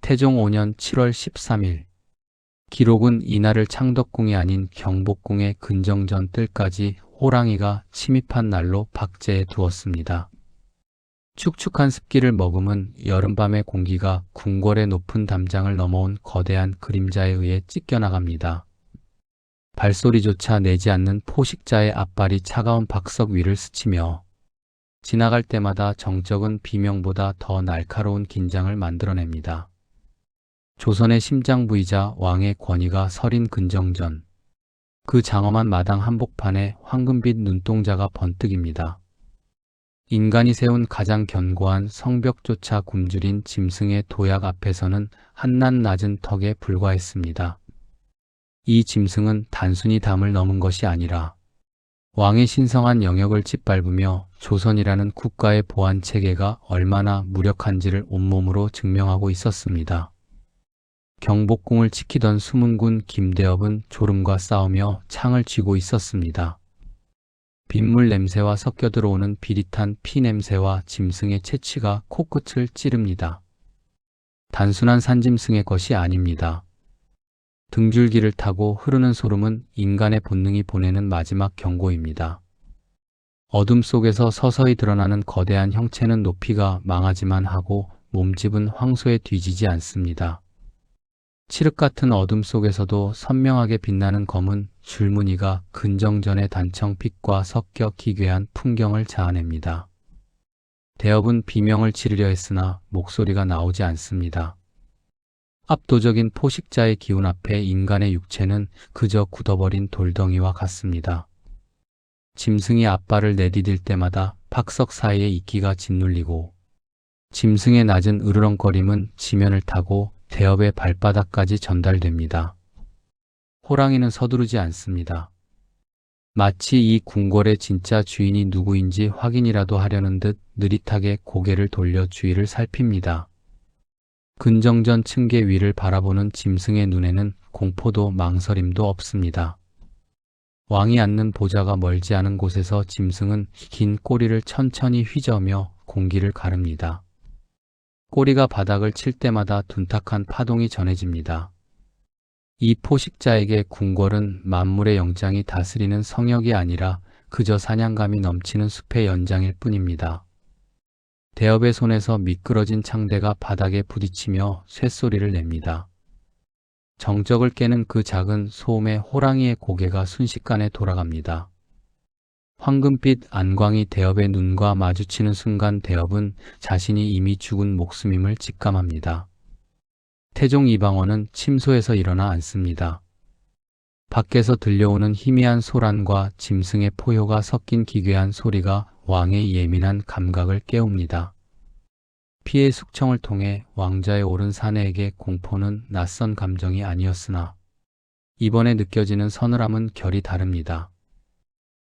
태종 5년 7월 13일. 기록은 이날을 창덕궁이 아닌 경복궁의 근정전 뜰까지 호랑이가 침입한 날로 박제해 두었습니다. 축축한 습기를 머금은 여름밤의 공기가 궁궐의 높은 담장을 넘어온 거대한 그림자에 의해 찢겨나갑니다. 발소리조차 내지 않는 포식자의 앞발이 차가운 박석 위를 스치며 지나갈 때마다 정적은 비명보다 더 날카로운 긴장을 만들어냅니다. 조선의 심장부이자 왕의 권위가 서린 근정전. 그 장엄한 마당 한복판에 황금빛 눈동자가 번뜩입니다. 인간이 세운 가장 견고한 성벽조차 굶주린 짐승의 도약 앞에서는 한낱 낮은 턱에 불과했습니다. 이 짐승은 단순히 담을 넘은 것이 아니라 왕의 신성한 영역을 짓밟으며 조선이라는 국가의 보안 체계가 얼마나 무력한지를 온몸으로 증명하고 있었습니다. 경복궁을 지키던 수문군 김대업은 졸음과 싸우며 창을 쥐고 있었습니다. 빗물 냄새와 섞여 들어오는 비릿한 피 냄새와 짐승의 채취가 코끝을 찌릅니다. 단순한 산짐승의 것이 아닙니다. 등줄기를 타고 흐르는 소름은 인간의 본능이 보내는 마지막 경고입니다. 어둠 속에서 서서히 드러나는 거대한 형체는 높이가 망하지만 하고 몸집은 황소에 뒤지지 않습니다. 칠흑 같은 어둠 속에서도 선명하게 빛나는 검은 줄무늬가 근정전의 단청빛과 섞여 기괴한 풍경을 자아냅니다. 대업은 비명을 지르려 했으나 목소리가 나오지 않습니다. 압도적인 포식자의 기운 앞에 인간의 육체는 그저 굳어버린 돌덩이와 같습니다. 짐승이 앞발을 내디딜 때마다 박석 사이에 이끼가 짓눌리고 짐승의 낮은 으르렁거림은 지면을 타고 대업의 발바닥까지 전달됩니다. 호랑이는 서두르지 않습니다. 마치 이 궁궐의 진짜 주인이 누구인지 확인이라도 하려는 듯 느릿하게 고개를 돌려 주위를 살핍니다. 근정전 층계 위를 바라보는 짐승의 눈에는 공포도 망설임도 없습니다. 왕이 앉는 보좌가 멀지 않은 곳에서 짐승은 긴 꼬리를 천천히 휘저으며 공기를 가릅니다. 꼬리가 바닥을 칠 때마다 둔탁한 파동이 전해집니다. 이 포식자에게 궁궐은 만물의 영장이 다스리는 성역이 아니라 그저 사냥감이 넘치는 숲의 연장일 뿐입니다. 대업의 손에서 미끄러진 창대가 바닥에 부딪히며 쇳소리를 냅니다. 정적을 깨는 그 작은 소음에 호랑이의 고개가 순식간에 돌아갑니다. 황금빛 안광이 대업의 눈과 마주치는 순간 대업은 자신이 이미 죽은 목숨임을 직감합니다. 태종 이방원은 침소에서 일어나 앉습니다. 밖에서 들려오는 희미한 소란과 짐승의 포효가 섞인 기괴한 소리가 왕의 예민한 감각을 깨웁니다. 피의 숙청을 통해 왕자의 오른 사내에게 공포는 낯선 감정이 아니었으나 이번에 느껴지는 서늘함은 결이 다릅니다.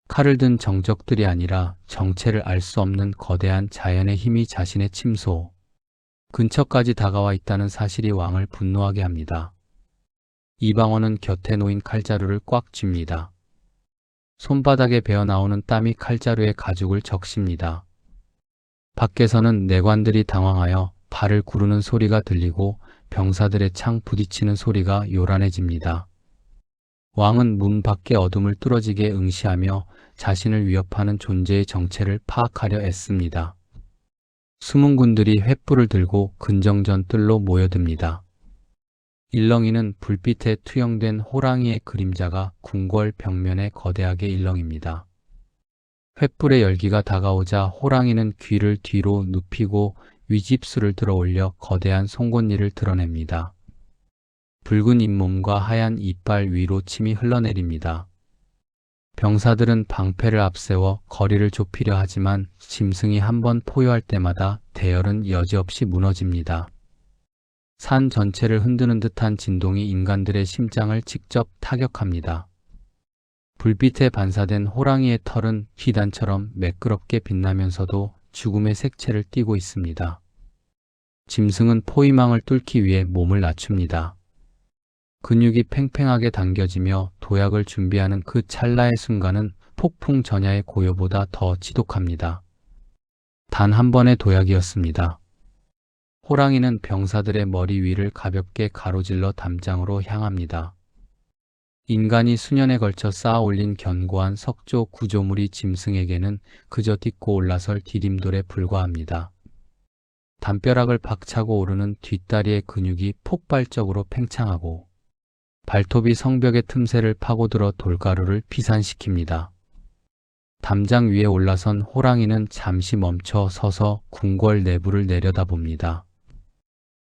칼을 든 정적들이 아니라 정체를 알 수 없는 거대한 자연의 힘이 자신의 침소 근처까지 다가와 있다는 사실이 왕을 분노하게 합니다. 이방원은 곁에 놓인 칼자루를 꽉 쥡니다. 손바닥에 배어나오는 땀이 칼자루의 가죽을 적십니다. 밖에서는 내관들이 당황하여 발을 구르는 소리가 들리고 병사들의 창 부딪히는 소리가 요란해집니다. 왕은 문 밖의 어둠을 뚫어지게 응시하며 자신을 위협하는 존재의 정체를 파악하려 애씁니다. 숨은 군들이 횃불을 들고 근정전 뜰로 모여듭니다. 일렁이는 불빛에 투영된 호랑이의 그림자가 궁궐 벽면에 거대하게 일렁입니다. 횃불의 열기가 다가오자 호랑이는 귀를 뒤로 눕히고 위집술을 들어 올려 거대한 송곳니를 드러냅니다. 붉은 잇몸과 하얀 이빨 위로 침이 흘러내립니다. 병사들은 방패를 앞세워 거리를 좁히려 하지만 짐승이 한번 포효할 때마다 대열은 여지없이 무너집니다. 산 전체를 흔드는 듯한 진동이 인간들의 심장을 직접 타격합니다. 불빛에 반사된 호랑이의 털은 휘단처럼 매끄럽게 빛나면서도 죽음의 색채를 띠고 있습니다. 짐승은 포위망을 뚫기 위해 몸을 낮춥니다. 근육이 팽팽하게 당겨지며 도약을 준비하는 그 찰나의 순간은 폭풍 전야의 고요보다 더 지독합니다. 단 한 번의 도약이었습니다. 호랑이는 병사들의 머리 위를 가볍게 가로질러 담장으로 향합니다. 인간이 수년에 걸쳐 쌓아 올린 견고한 석조 구조물이 짐승에게는 그저 딛고 올라설 디딤돌에 불과합니다. 담벼락을 박차고 오르는 뒷다리의 근육이 폭발적으로 팽창하고 발톱이 성벽의 틈새를 파고들어 돌가루를 피산시킵니다. 담장 위에 올라선 호랑이는 잠시 멈춰 서서 궁궐 내부를 내려다봅니다.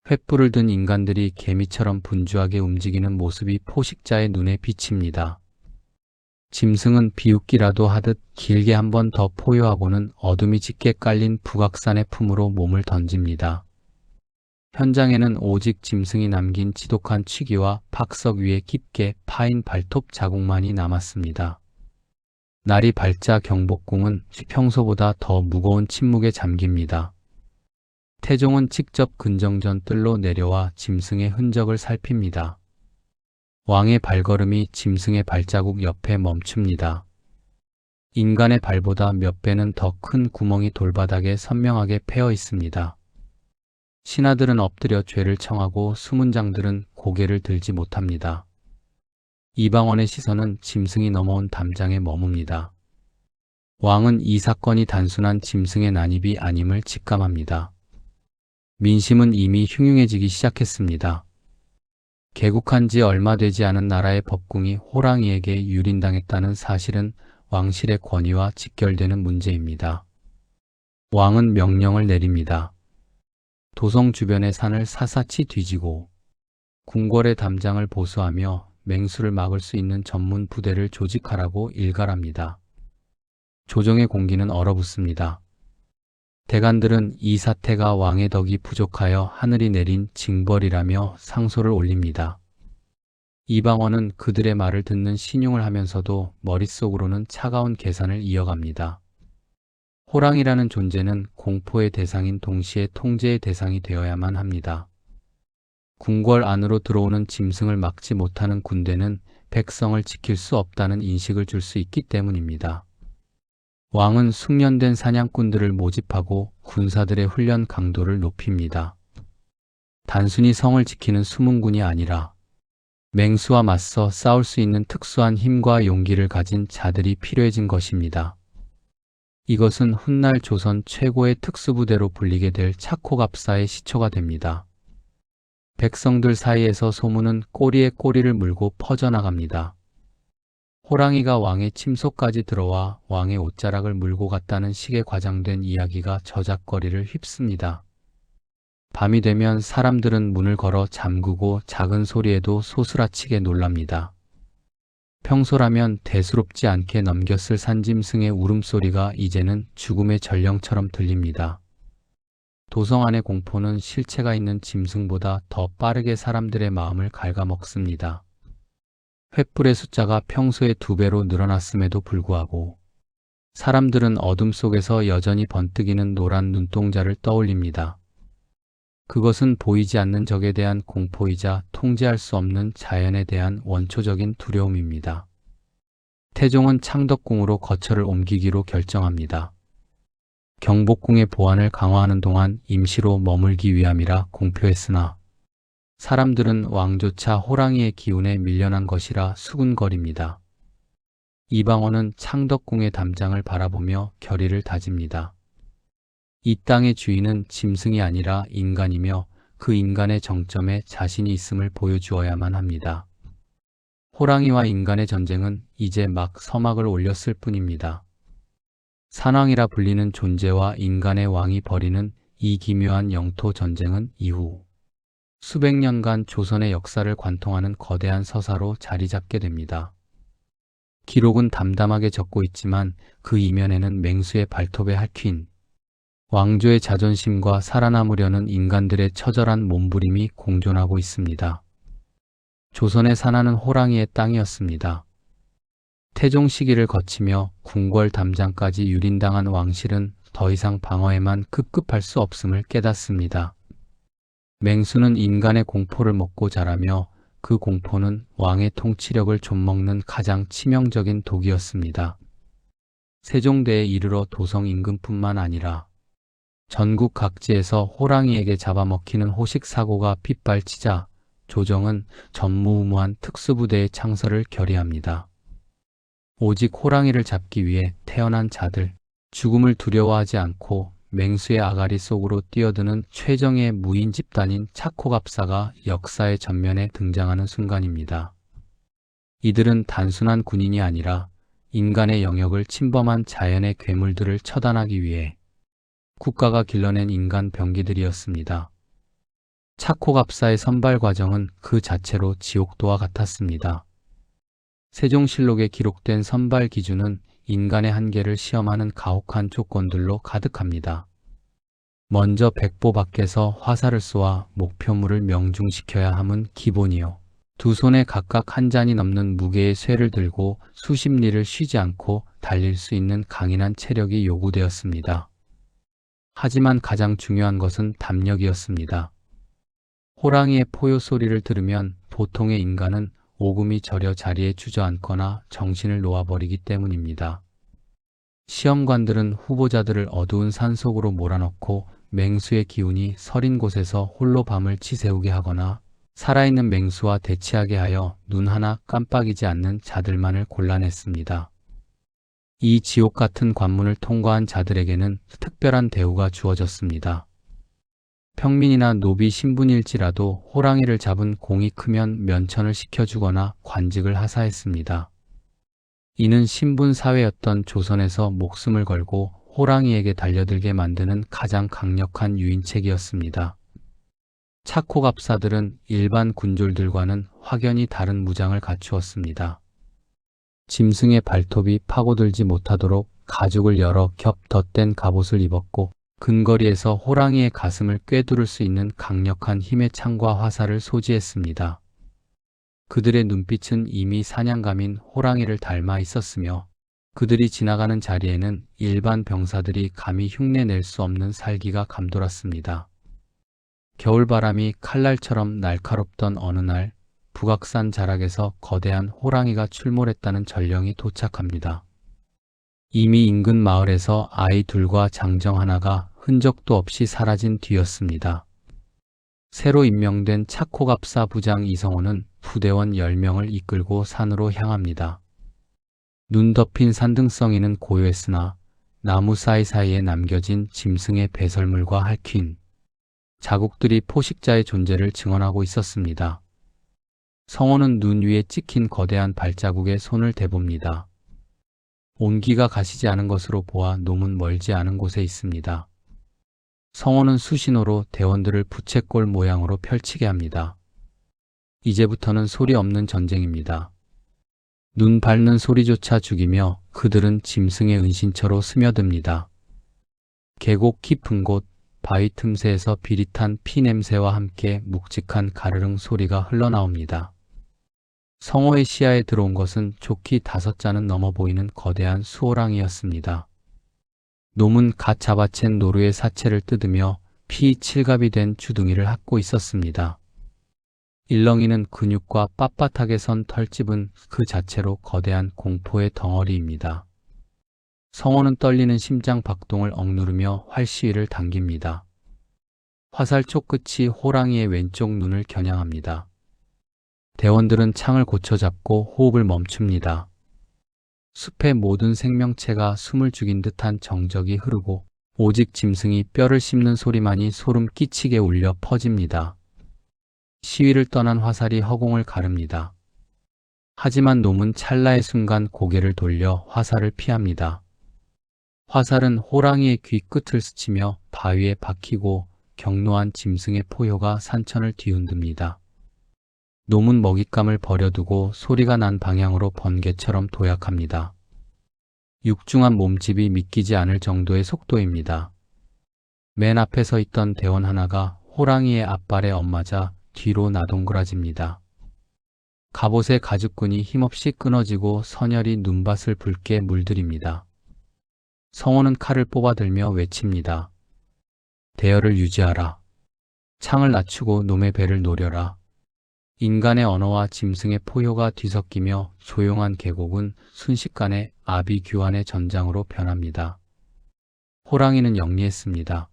횃불을 든 인간들이 개미처럼 분주하게 움직이는 모습이 포식자의 눈에 비칩니다. 짐승은 비웃기라도 하듯 길게 한 번 더 포효하고는 어둠이 짙게 깔린 북악산의 품으로 몸을 던집니다. 현장에는 오직 짐승이 남긴 지독한 취기와 팍석 위에 깊게 파인 발톱 자국만이 남았습니다. 날이 밝자 경복궁은 평소보다 더 무거운 침묵에 잠깁니다. 태종은 직접 근정전 뜰로 내려와 짐승의 흔적을 살핍니다. 왕의 발걸음이 짐승의 발자국 옆에 멈춥니다. 인간의 발보다 몇 배는 더 큰 구멍이 돌바닥에 선명하게 패여 있습니다. 신하들은 엎드려 죄를 청하고 수문장들은 고개를 들지 못합니다. 이방원의 시선은 짐승이 넘어온 담장에 머뭅니다. 왕은 이 사건이 단순한 짐승의 난입이 아님을 직감합니다. 민심은 이미 흉흉해지기 시작했습니다. 개국한 지 얼마 되지 않은 나라의 법궁이 호랑이에게 유린당했다는 사실은 왕실의 권위와 직결되는 문제입니다. 왕은 명령을 내립니다. 도성 주변의 산을 샅샅이 뒤지고 궁궐의 담장을 보수하며 맹수를 막을 수 있는 전문 부대를 조직하라고 일갈합니다. 조정의 공기는 얼어붙습니다. 대관들은 이 사태가 왕의 덕이 부족하여 하늘이 내린 징벌이라며 상소를 올립니다. 이방원은 그들의 말을 듣는 신용을 하면서도 머릿속으로는 차가운 계산을 이어갑니다. 호랑이라는 존재는 공포의 대상인 동시에 통제의 대상이 되어야만 합니다. 궁궐 안으로 들어오는 짐승을 막지 못하는 군대는 백성을 지킬 수 없다는 인식을 줄 수 있기 때문입니다. 왕은 숙련된 사냥꾼들을 모집하고 군사들의 훈련 강도를 높입니다. 단순히 성을 지키는 수문군이 아니라 맹수와 맞서 싸울 수 있는 특수한 힘과 용기를 가진 자들이 필요해진 것입니다. 이것은 훗날 조선 최고의 특수부대로 불리게 될 차코갑사의 시초가 됩니다. 백성들 사이에서 소문은 꼬리에 꼬리를 물고 퍼져나갑니다. 호랑이가 왕의 침소까지 들어와 왕의 옷자락을 물고 갔다는 식의 과장된 이야기가 저작거리를 휩습니다. 밤이 되면 사람들은 문을 걸어 잠그고 작은 소리에도 소스라치게 놀랍니다. 평소라면 대수롭지 않게 넘겼을 산짐승의 울음소리가 이제는 죽음의 전령처럼 들립니다. 도성 안의 공포는 실체가 있는 짐승보다 더 빠르게 사람들의 마음을 갉아먹습니다. 횃불의 숫자가 평소의 2배로 늘어났음에도 불구하고 사람들은 어둠 속에서 여전히 번뜩이는 노란 눈동자를 떠올립니다. 그것은 보이지 않는 적에 대한 공포이자 통제할 수 없는 자연에 대한 원초적인 두려움입니다. 태종은 창덕궁으로 거처를 옮기기로 결정합니다. 경복궁의 보안을 강화하는 동안 임시로 머물기 위함이라 공표했으나 사람들은 왕조차 호랑이의 기운에 밀려난 것이라 수군거립니다. 이방원은 창덕궁의 담장을 바라보며 결의를 다집니다. 이 땅의 주인은 짐승이 아니라 인간이며 그 인간의 정점에 자신이 있음을 보여주어야만 합니다. 호랑이와 인간의 전쟁은 이제 막 서막을 올렸을 뿐입니다. 산왕이라 불리는 존재와 인간의 왕이 벌이는 이 기묘한 영토 전쟁은 이후 수백 년간 조선의 역사를 관통하는 거대한 서사로 자리 잡게 됩니다. 기록은 담담하게 적고 있지만 그 이면에는 맹수의 발톱에 핥힌 왕조의 자존심과 살아남으려는 인간들의 처절한 몸부림이 공존하고 있습니다. 조선의 산하는 호랑이의 땅이었습니다. 태종 시기를 거치며 궁궐 담장까지 유린당한 왕실은 더 이상 방어에만 급급할 수 없음을 깨닫습니다. 맹수는 인간의 공포를 먹고 자라며 그 공포는 왕의 통치력을 좀먹는 가장 치명적인 독이었습니다. 세종대에 이르러 도성 인근뿐만 아니라 전국 각지에서 호랑이에게 잡아먹히는 호식 사고가 빗발치자 조정은 전무후무한 특수부대의 창설을 결의합니다. 오직 호랑이를 잡기 위해 태어난 자들, 죽음을 두려워하지 않고 맹수의 아가리 속으로 뛰어드는 최정예 무인 집단인 차코갑사가 역사의 전면에 등장하는 순간입니다. 이들은 단순한 군인이 아니라 인간의 영역을 침범한 자연의 괴물들을 처단하기 위해 국가가 길러낸 인간 병기들이었습니다. 차코갑사의 선발 과정은 그 자체로 지옥도와 같았습니다. 세종실록에 기록된 선발 기준은 인간의 한계를 시험하는 가혹한 조건들로 가득합니다. 먼저 백보 밖에서 화살을 쏘아 목표물을 명중시켜야 함은 기본이요. 두 손에 각각 한 잔이 넘는 무게의 쇠를 들고 수십 리를 쉬지 않고 달릴 수 있는 강인한 체력이 요구되었습니다. 하지만 가장 중요한 것은 담력이었습니다. 호랑이의 포효 소리를 들으면 보통의 인간은 오금이 저려 자리에 주저앉거나 정신을 놓아버리기 때문입니다. 시험관들은 후보자들을 어두운 산속으로 몰아넣고 맹수의 기운이 서린 곳에서 홀로 밤을 지새우게 하거나 살아있는 맹수와 대치하게 하여 눈 하나 깜빡이지 않는 자들만을 골라냈습니다. 이 지옥 같은 관문을 통과한 자들에게는 특별한 대우가 주어졌습니다. 평민이나 노비 신분일지라도 호랑이를 잡은 공이 크면 면천을 시켜주거나 관직을 하사했습니다. 이는 신분사회였던 조선에서 목숨을 걸고 호랑이에게 달려들게 만드는 가장 강력한 유인책이었습니다. 차코갑사들은 일반 군졸들과는 확연히 다른 무장을 갖추었습니다. 짐승의 발톱이 파고들지 못하도록 가죽을 여러 겹 덧댄 갑옷을 입었고 근거리에서 호랑이의 가슴을 꿰두를 수 있는 강력한 힘의 창과 화살을 소지했습니다. 그들의 눈빛은 이미 사냥감인 호랑이를 닮아 있었으며 그들이 지나가는 자리에는 일반 병사들이 감히 흉내낼 수 없는 살기가 감돌았습니다. 겨울바람이 칼날처럼 날카롭던 어느 날 북악산 자락에서 거대한 호랑이가 출몰했다는 전령이 도착합니다. 이미 인근 마을에서 아이 둘과 장정 하나가 흔적도 없이 사라진 뒤였습니다. 새로 임명된 차코갑사 부장 이성호는 부대원 10명을 이끌고 산으로 향합니다. 눈 덮인 산등성이는 고요했으나 나무 사이사이에 남겨진 짐승의 배설물과 핥힌 자국들이 포식자의 존재를 증언하고 있었습니다. 성호는 눈 위에 찍힌 거대한 발자국에 손을 대봅니다. 온기가 가시지 않은 것으로 보아 놈은 멀지 않은 곳에 있습니다. 성호는 수신호로 대원들을 부채꼴 모양으로 펼치게 합니다. 이제부터는 소리 없는 전쟁입니다. 눈 밟는 소리조차 죽이며 그들은 짐승의 은신처로 스며듭니다. 계곡 깊은 곳, 바위 틈새에서 비릿한 피 냄새와 함께 묵직한 가르릉 소리가 흘러나옵니다. 성호의 시야에 들어온 것은 좋기 5자는 넘어 보이는 거대한 수호랑이였습니다. 놈은 갓 잡아챈 노루의 사체를 뜯으며 피 칠갑이 된 주둥이를 핥고 있었습니다. 일렁이는 근육과 빳빳하게 선 털집은 그 자체로 거대한 공포의 덩어리입니다. 성호는 떨리는 심장 박동을 억누르며 활시위를 당깁니다. 화살촉 끝이 호랑이의 왼쪽 눈을 겨냥합니다. 대원들은 창을 고쳐잡고 호흡을 멈춥니다. 숲의 모든 생명체가 숨을 죽인 듯한 정적이 흐르고 오직 짐승이 뼈를 씹는 소리만이 소름 끼치게 울려 퍼집니다. 시위를 떠난 화살이 허공을 가릅니다. 하지만 놈은 찰나의 순간 고개를 돌려 화살을 피합니다. 화살은 호랑이의 귀 끝을 스치며 바위에 박히고 격노한 짐승의 포효가 산천을 뒤흔듭니다. 놈은 먹잇감을 버려두고 소리가 난 방향으로 번개처럼 도약합니다. 육중한 몸집이 믿기지 않을 정도의 속도입니다. 맨 앞에 서 있던 대원 하나가 호랑이의 앞발에 엇맞아 뒤로 나동그라집니다. 갑옷의 가죽끈이 힘없이 끊어지고 선열이 눈밭을 붉게 물들입니다. 성호는 칼을 뽑아들며 외칩니다. 대열을 유지하라. 창을 낮추고 놈의 배를 노려라. 인간의 언어와 짐승의 포효가 뒤섞이며 조용한 계곡은 순식간에 아비규환의 전장으로 변합니다. 호랑이는 영리했습니다.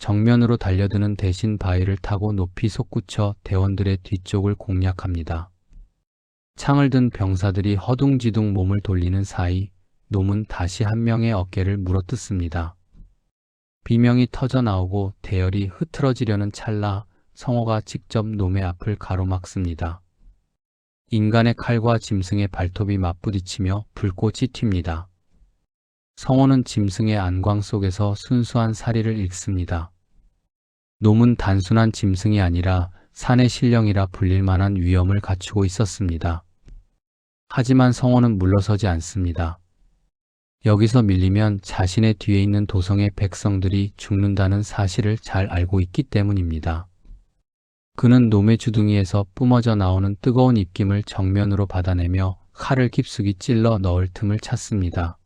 정면으로 달려드는 대신 바위를 타고 높이 솟구쳐 대원들의 뒤쪽을 공략합니다. 창을 든 병사들이 허둥지둥 몸을 돌리는 사이 놈은 다시 한 명의 어깨를 물어뜯습니다. 비명이 터져 나오고 대열이 흐트러지려는 찰나 성호가 직접 놈의 앞을 가로막습니다. 인간의 칼과 짐승의 발톱이 맞부딪히며 불꽃이 튑니다. 성호는 짐승의 안광 속에서 순수한 사리를 읽습니다. 놈은 단순한 짐승이 아니라 산의 신령이라 불릴 만한 위엄을 갖추고 있었습니다. 하지만 성호는 물러서지 않습니다. 여기서 밀리면 자신의 뒤에 있는 도성의 백성들이 죽는다는 사실을 잘 알고 있기 때문입니다. 그는 놈의 주둥이에서 뿜어져 나오는 뜨거운 입김을 정면으로 받아내며 칼을 깊숙이 찔러 넣을 틈을 찾습니다.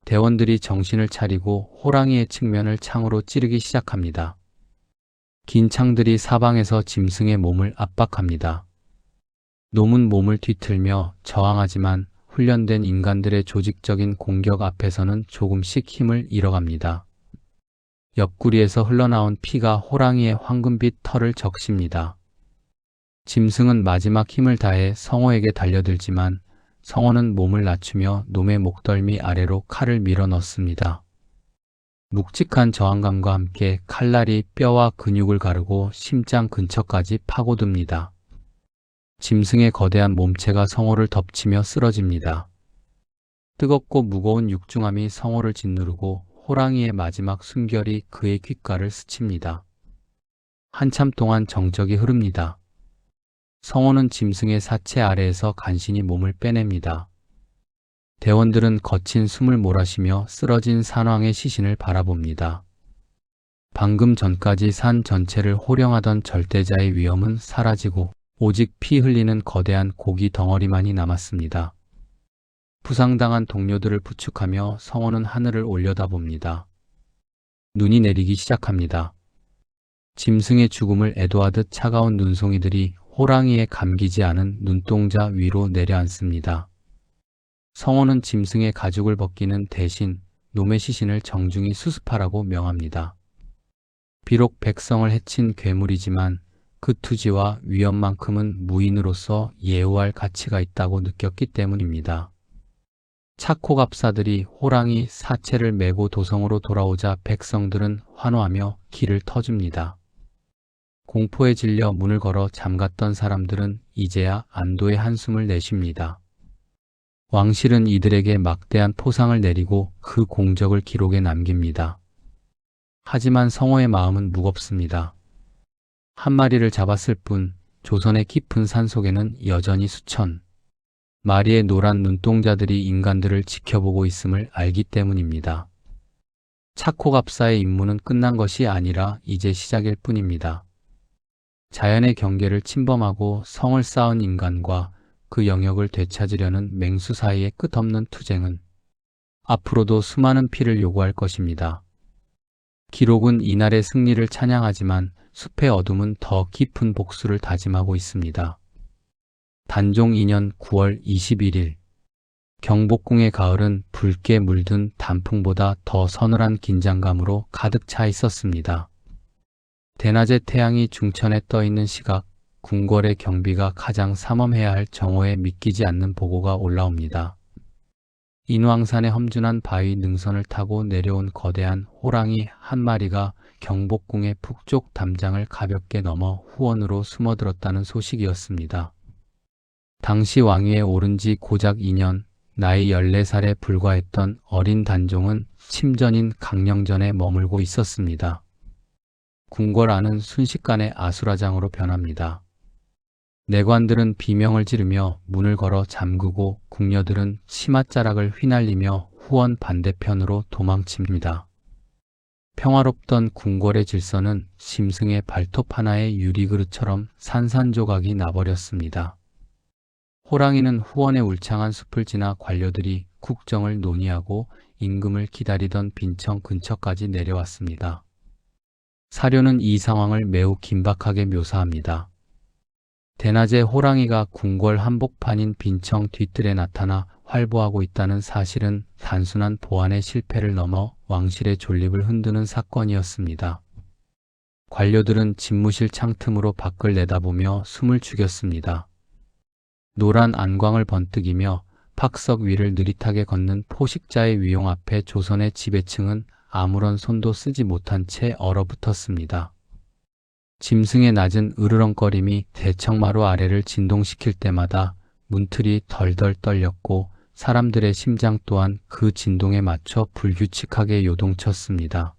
대원들이 정신을 차리고 호랑이의 측면을 창으로 찌르기 시작합니다. 긴 창들이 사방에서 짐승의 몸을 압박합니다. 놈은 몸을 뒤틀며 저항하지만 훈련된 인간들의 조직적인 공격 앞에서는 조금씩 힘을 잃어갑니다. 옆구리에서 흘러나온 피가 호랑이의 황금빛 털을 적십니다. 짐승은 마지막 힘을 다해 성호에게 달려들지만 성호는 몸을 낮추며 놈의 목덜미 아래로 칼을 밀어 넣습니다. 묵직한 저항감과 함께 칼날이 뼈와 근육을 가르고 심장 근처까지 파고듭니다. 짐승의 거대한 몸체가 성호를 덮치며 쓰러집니다. 뜨겁고 무거운 육중함이 성호를 짓누르고 호랑이의 마지막 숨결이 그의 귓가를 스칩니다. 한참 동안 정적이 흐릅니다. 성호는 짐승의 사체 아래에서 간신히 몸을 빼냅니다. 대원들은 거친 숨을 몰아쉬며 쓰러진 산왕의 시신을 바라봅니다. 방금 전까지 산 전체를 호령하던 절대자의 위엄은 사라지고 오직 피 흘리는 거대한 고기 덩어리만이 남았습니다. 부상당한 동료들을 부축하며 성호는 하늘을 올려다봅니다. 눈이 내리기 시작합니다. 짐승의 죽음을 애도하듯 차가운 눈송이들이 호랑이의 감기지 않은 눈동자 위로 내려앉습니다. 성호는 짐승의 가죽을 벗기는 대신 놈의 시신을 정중히 수습하라고 명합니다. 비록 백성을 해친 괴물이지만 그 투지와 위엄만큼은 무인으로서 예우할 가치가 있다고 느꼈기 때문입니다. 차코갑사들이 호랑이 사체를 메고 도성으로 돌아오자 백성들은 환호하며 길을 터줍니다. 공포에 질려 문을 걸어 잠갔던 사람들은 이제야 안도의 한숨을 내쉽니다. 왕실은 이들에게 막대한 포상을 내리고 그 공적을 기록에 남깁니다. 하지만 성호의 마음은 무겁습니다. 한 마리를 잡았을 뿐 조선의 깊은 산속에는 여전히 수천 마리의 노란 눈동자들이 인간들을 지켜보고 있음을 알기 때문입니다. 차코갑사의 임무는 끝난 것이 아니라 이제 시작일 뿐입니다. 자연의 경계를 침범하고 성을 쌓은 인간과 그 영역을 되찾으려는 맹수 사이의 끝없는 투쟁은 앞으로도 수많은 피를 요구할 것입니다. 기록은 이날의 승리를 찬양하지만 숲의 어둠은 더 깊은 복수를 다짐하고 있습니다. 단종 2년 9월 21일 경복궁의 가을은 붉게 물든 단풍보다 더 서늘한 긴장감으로 가득 차 있었습니다. 대낮에 태양이 중천에 떠 있는 시각, 궁궐의 경비가 가장 삼엄해야 할 정오에 믿기지 않는 보고가 올라옵니다. 인왕산의 험준한 바위 능선을 타고 내려온 거대한 호랑이 한 마리가 경복궁의 북쪽 담장을 가볍게 넘어 후원으로 숨어들었다는 소식이었습니다. 당시 왕위에 오른 지 고작 2년, 나이 14살에 불과했던 어린 단종은 침전인 강령전에 머물고 있었습니다. 궁궐 안은 순식간에 아수라장으로 변합니다. 내관들은 비명을 지르며 문을 걸어 잠그고 궁녀들은 치맛자락을 휘날리며 후원 반대편으로 도망칩니다. 평화롭던 궁궐의 질서는 짐승의 발톱 하나의 유리그릇처럼 산산조각이 나버렸습니다. 호랑이는 후원의 울창한 숲을 지나 관료들이 국정을 논의하고 임금을 기다리던 빈청 근처까지 내려왔습니다. 사료는 이 상황을 매우 긴박하게 묘사합니다. 대낮에 호랑이가 궁궐 한복판인 빈청 뒤뜰에 나타나 활보하고 있다는 사실은 단순한 보안의 실패를 넘어 왕실의 존립을 흔드는 사건이었습니다. 관료들은 집무실 창틈으로 밖을 내다보며 숨을 죽였습니다. 노란 안광을 번뜩이며 팍석 위를 느릿하게 걷는 포식자의 위용 앞에 조선의 지배층은 아무런 손도 쓰지 못한 채 얼어붙었습니다. 짐승의 낮은 으르렁거림이 대청마루 아래를 진동시킬 때마다 문틀이 덜덜 떨렸고 사람들의 심장 또한 그 진동에 맞춰 불규칙하게 요동쳤습니다.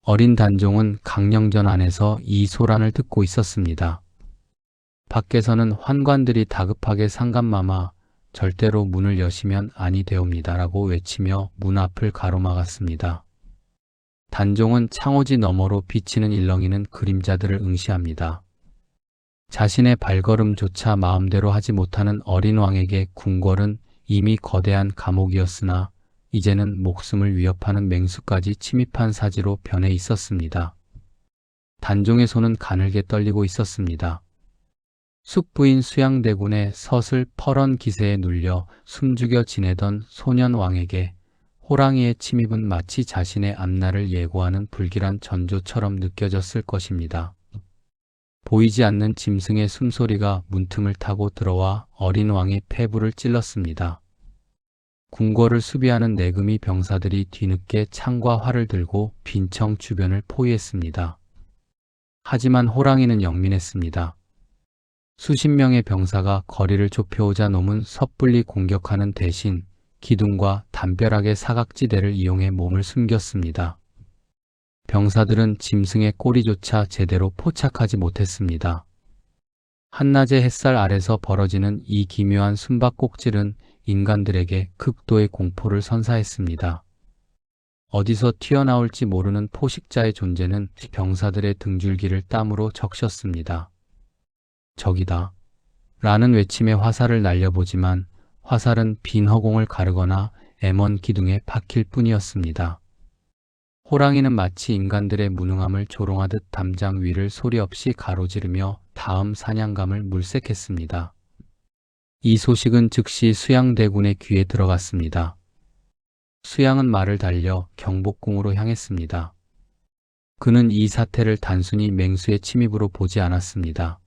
어린 단종은 강령전 안에서 이 소란을 듣고 있었습니다. 밖에서는 환관들이 다급하게 상감마마 절대로 문을 여시면 아니 되옵니다라고 외치며 문 앞을 가로막았습니다. 단종은 창호지 너머로 비치는 일렁이는 그림자들을 응시합니다. 자신의 발걸음조차 마음대로 하지 못하는 어린 왕에게 궁궐은 이미 거대한 감옥이었으나 이제는 목숨을 위협하는 맹수까지 침입한 사지로 변해 있었습니다. 단종의 손은 가늘게 떨리고 있었습니다. 숙부인 수양대군의 서슬 퍼런 기세에 눌려 숨죽여 지내던 소년 왕에게 호랑이의 침입은 마치 자신의 앞날을 예고하는 불길한 전조처럼 느껴졌을 것입니다. 보이지 않는 짐승의 숨소리가 문틈을 타고 들어와 어린 왕의 폐부를 찔렀습니다. 궁궐을 수비하는 내금이 병사들이 뒤늦게 창과 활을 들고 빈청 주변을 포위했습니다. 하지만 호랑이는 영민했습니다. 수십 명의 병사가 거리를 좁혀오자 놈은 섣불리 공격하는 대신 기둥과 담벼락의 사각지대를 이용해 몸을 숨겼습니다. 병사들은 짐승의 꼬리조차 제대로 포착하지 못했습니다. 한낮의 햇살 아래서 벌어지는 이 기묘한 숨바꼭질은 인간들에게 극도의 공포를 선사했습니다. 어디서 튀어나올지 모르는 포식자의 존재는 병사들의 등줄기를 땀으로 적셨습니다. 적이다. 라는 외침에 화살을 날려보지만 화살은 빈 허공을 가르거나 M1 기둥에 박힐 뿐이었습니다. 호랑이는 마치 인간들의 무능함을 조롱하듯 담장 위를 소리 없이 가로지르며 다음 사냥감을 물색했습니다. 이 소식은 즉시 수양대군의 귀에 들어갔습니다. 수양은 말을 달려 경복궁으로 향했습니다. 그는 이 사태를 단순히 맹수의 침입으로 보지 않았습니다.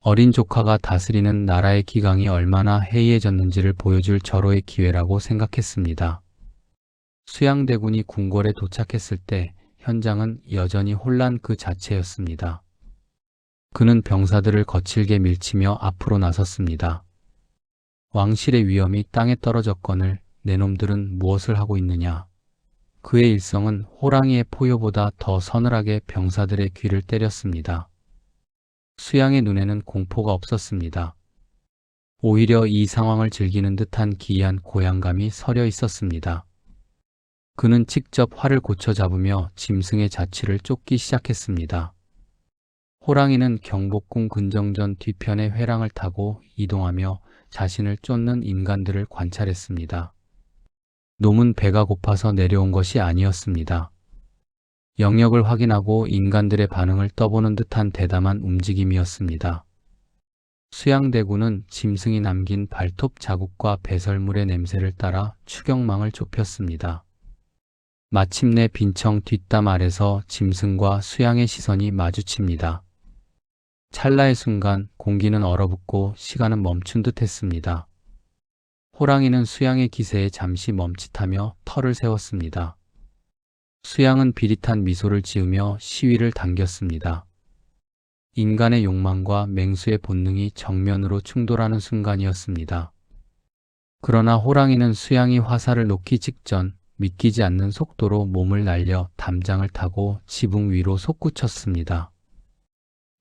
어린 조카가 다스리는 나라의 기강이 얼마나 해이해졌는지를 보여줄 절호의 기회라고 생각했습니다. 수양대군이 궁궐에 도착했을 때 현장은 여전히 혼란 그 자체였습니다. 그는 병사들을 거칠게 밀치며 앞으로 나섰습니다. 왕실의 위엄이 땅에 떨어졌거늘 내 놈들은 무엇을 하고 있느냐. 그의 일성은 호랑이의 포효보다 더 서늘하게 병사들의 귀를 때렸습니다. 수양의 눈에는 공포가 없었습니다. 오히려 이 상황을 즐기는 듯한 기이한 고향감이 서려 있었습니다. 그는 직접 활을 고쳐 잡으며 짐승의 자취를 쫓기 시작했습니다. 호랑이는 경복궁 근정전 뒤편의 회랑을 타고 이동하며 자신을 쫓는 인간들을 관찰했습니다. 놈은 배가 고파서 내려온 것이 아니었습니다. 영역을 확인하고 인간들의 반응을 떠보는 듯한 대담한 움직임이었습니다. 수양대군은 짐승이 남긴 발톱 자국과 배설물의 냄새를 따라 추격망을 좁혔습니다. 마침내 빈청 뒷담 아래서 짐승과 수양의 시선이 마주칩니다. 찰나의 순간 공기는 얼어붙고 시간은 멈춘 듯 했습니다. 호랑이는 수양의 기세에 잠시 멈칫하며 털을 세웠습니다. 수양은 비릿한 미소를 지으며 시위를 당겼습니다. 인간의 욕망과 맹수의 본능이 정면으로 충돌하는 순간이었습니다. 그러나 호랑이는 수양이 화살을 놓기 직전 믿기지 않는 속도로 몸을 날려 담장을 타고 지붕 위로 솟구쳤습니다.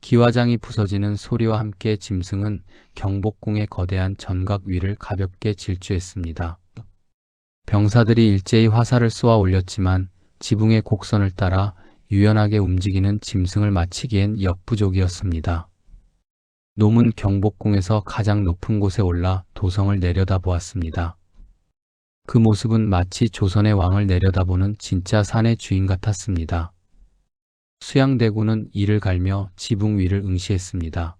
기와장이 부서지는 소리와 함께 짐승은 경복궁의 거대한 전각 위를 가볍게 질주했습니다. 병사들이 일제히 화살을 쏘아 올렸지만 지붕의 곡선을 따라 유연하게 움직이는 짐승을 맞히기엔 역부족이었습니다. 놈은 경복궁에서 가장 높은 곳에 올라 도성을 내려다보았습니다. 그 모습은 마치 조선의 왕을 내려다보는 진짜 산의 주인 같았습니다. 수양대군은 이를 갈며 지붕 위를 응시했습니다.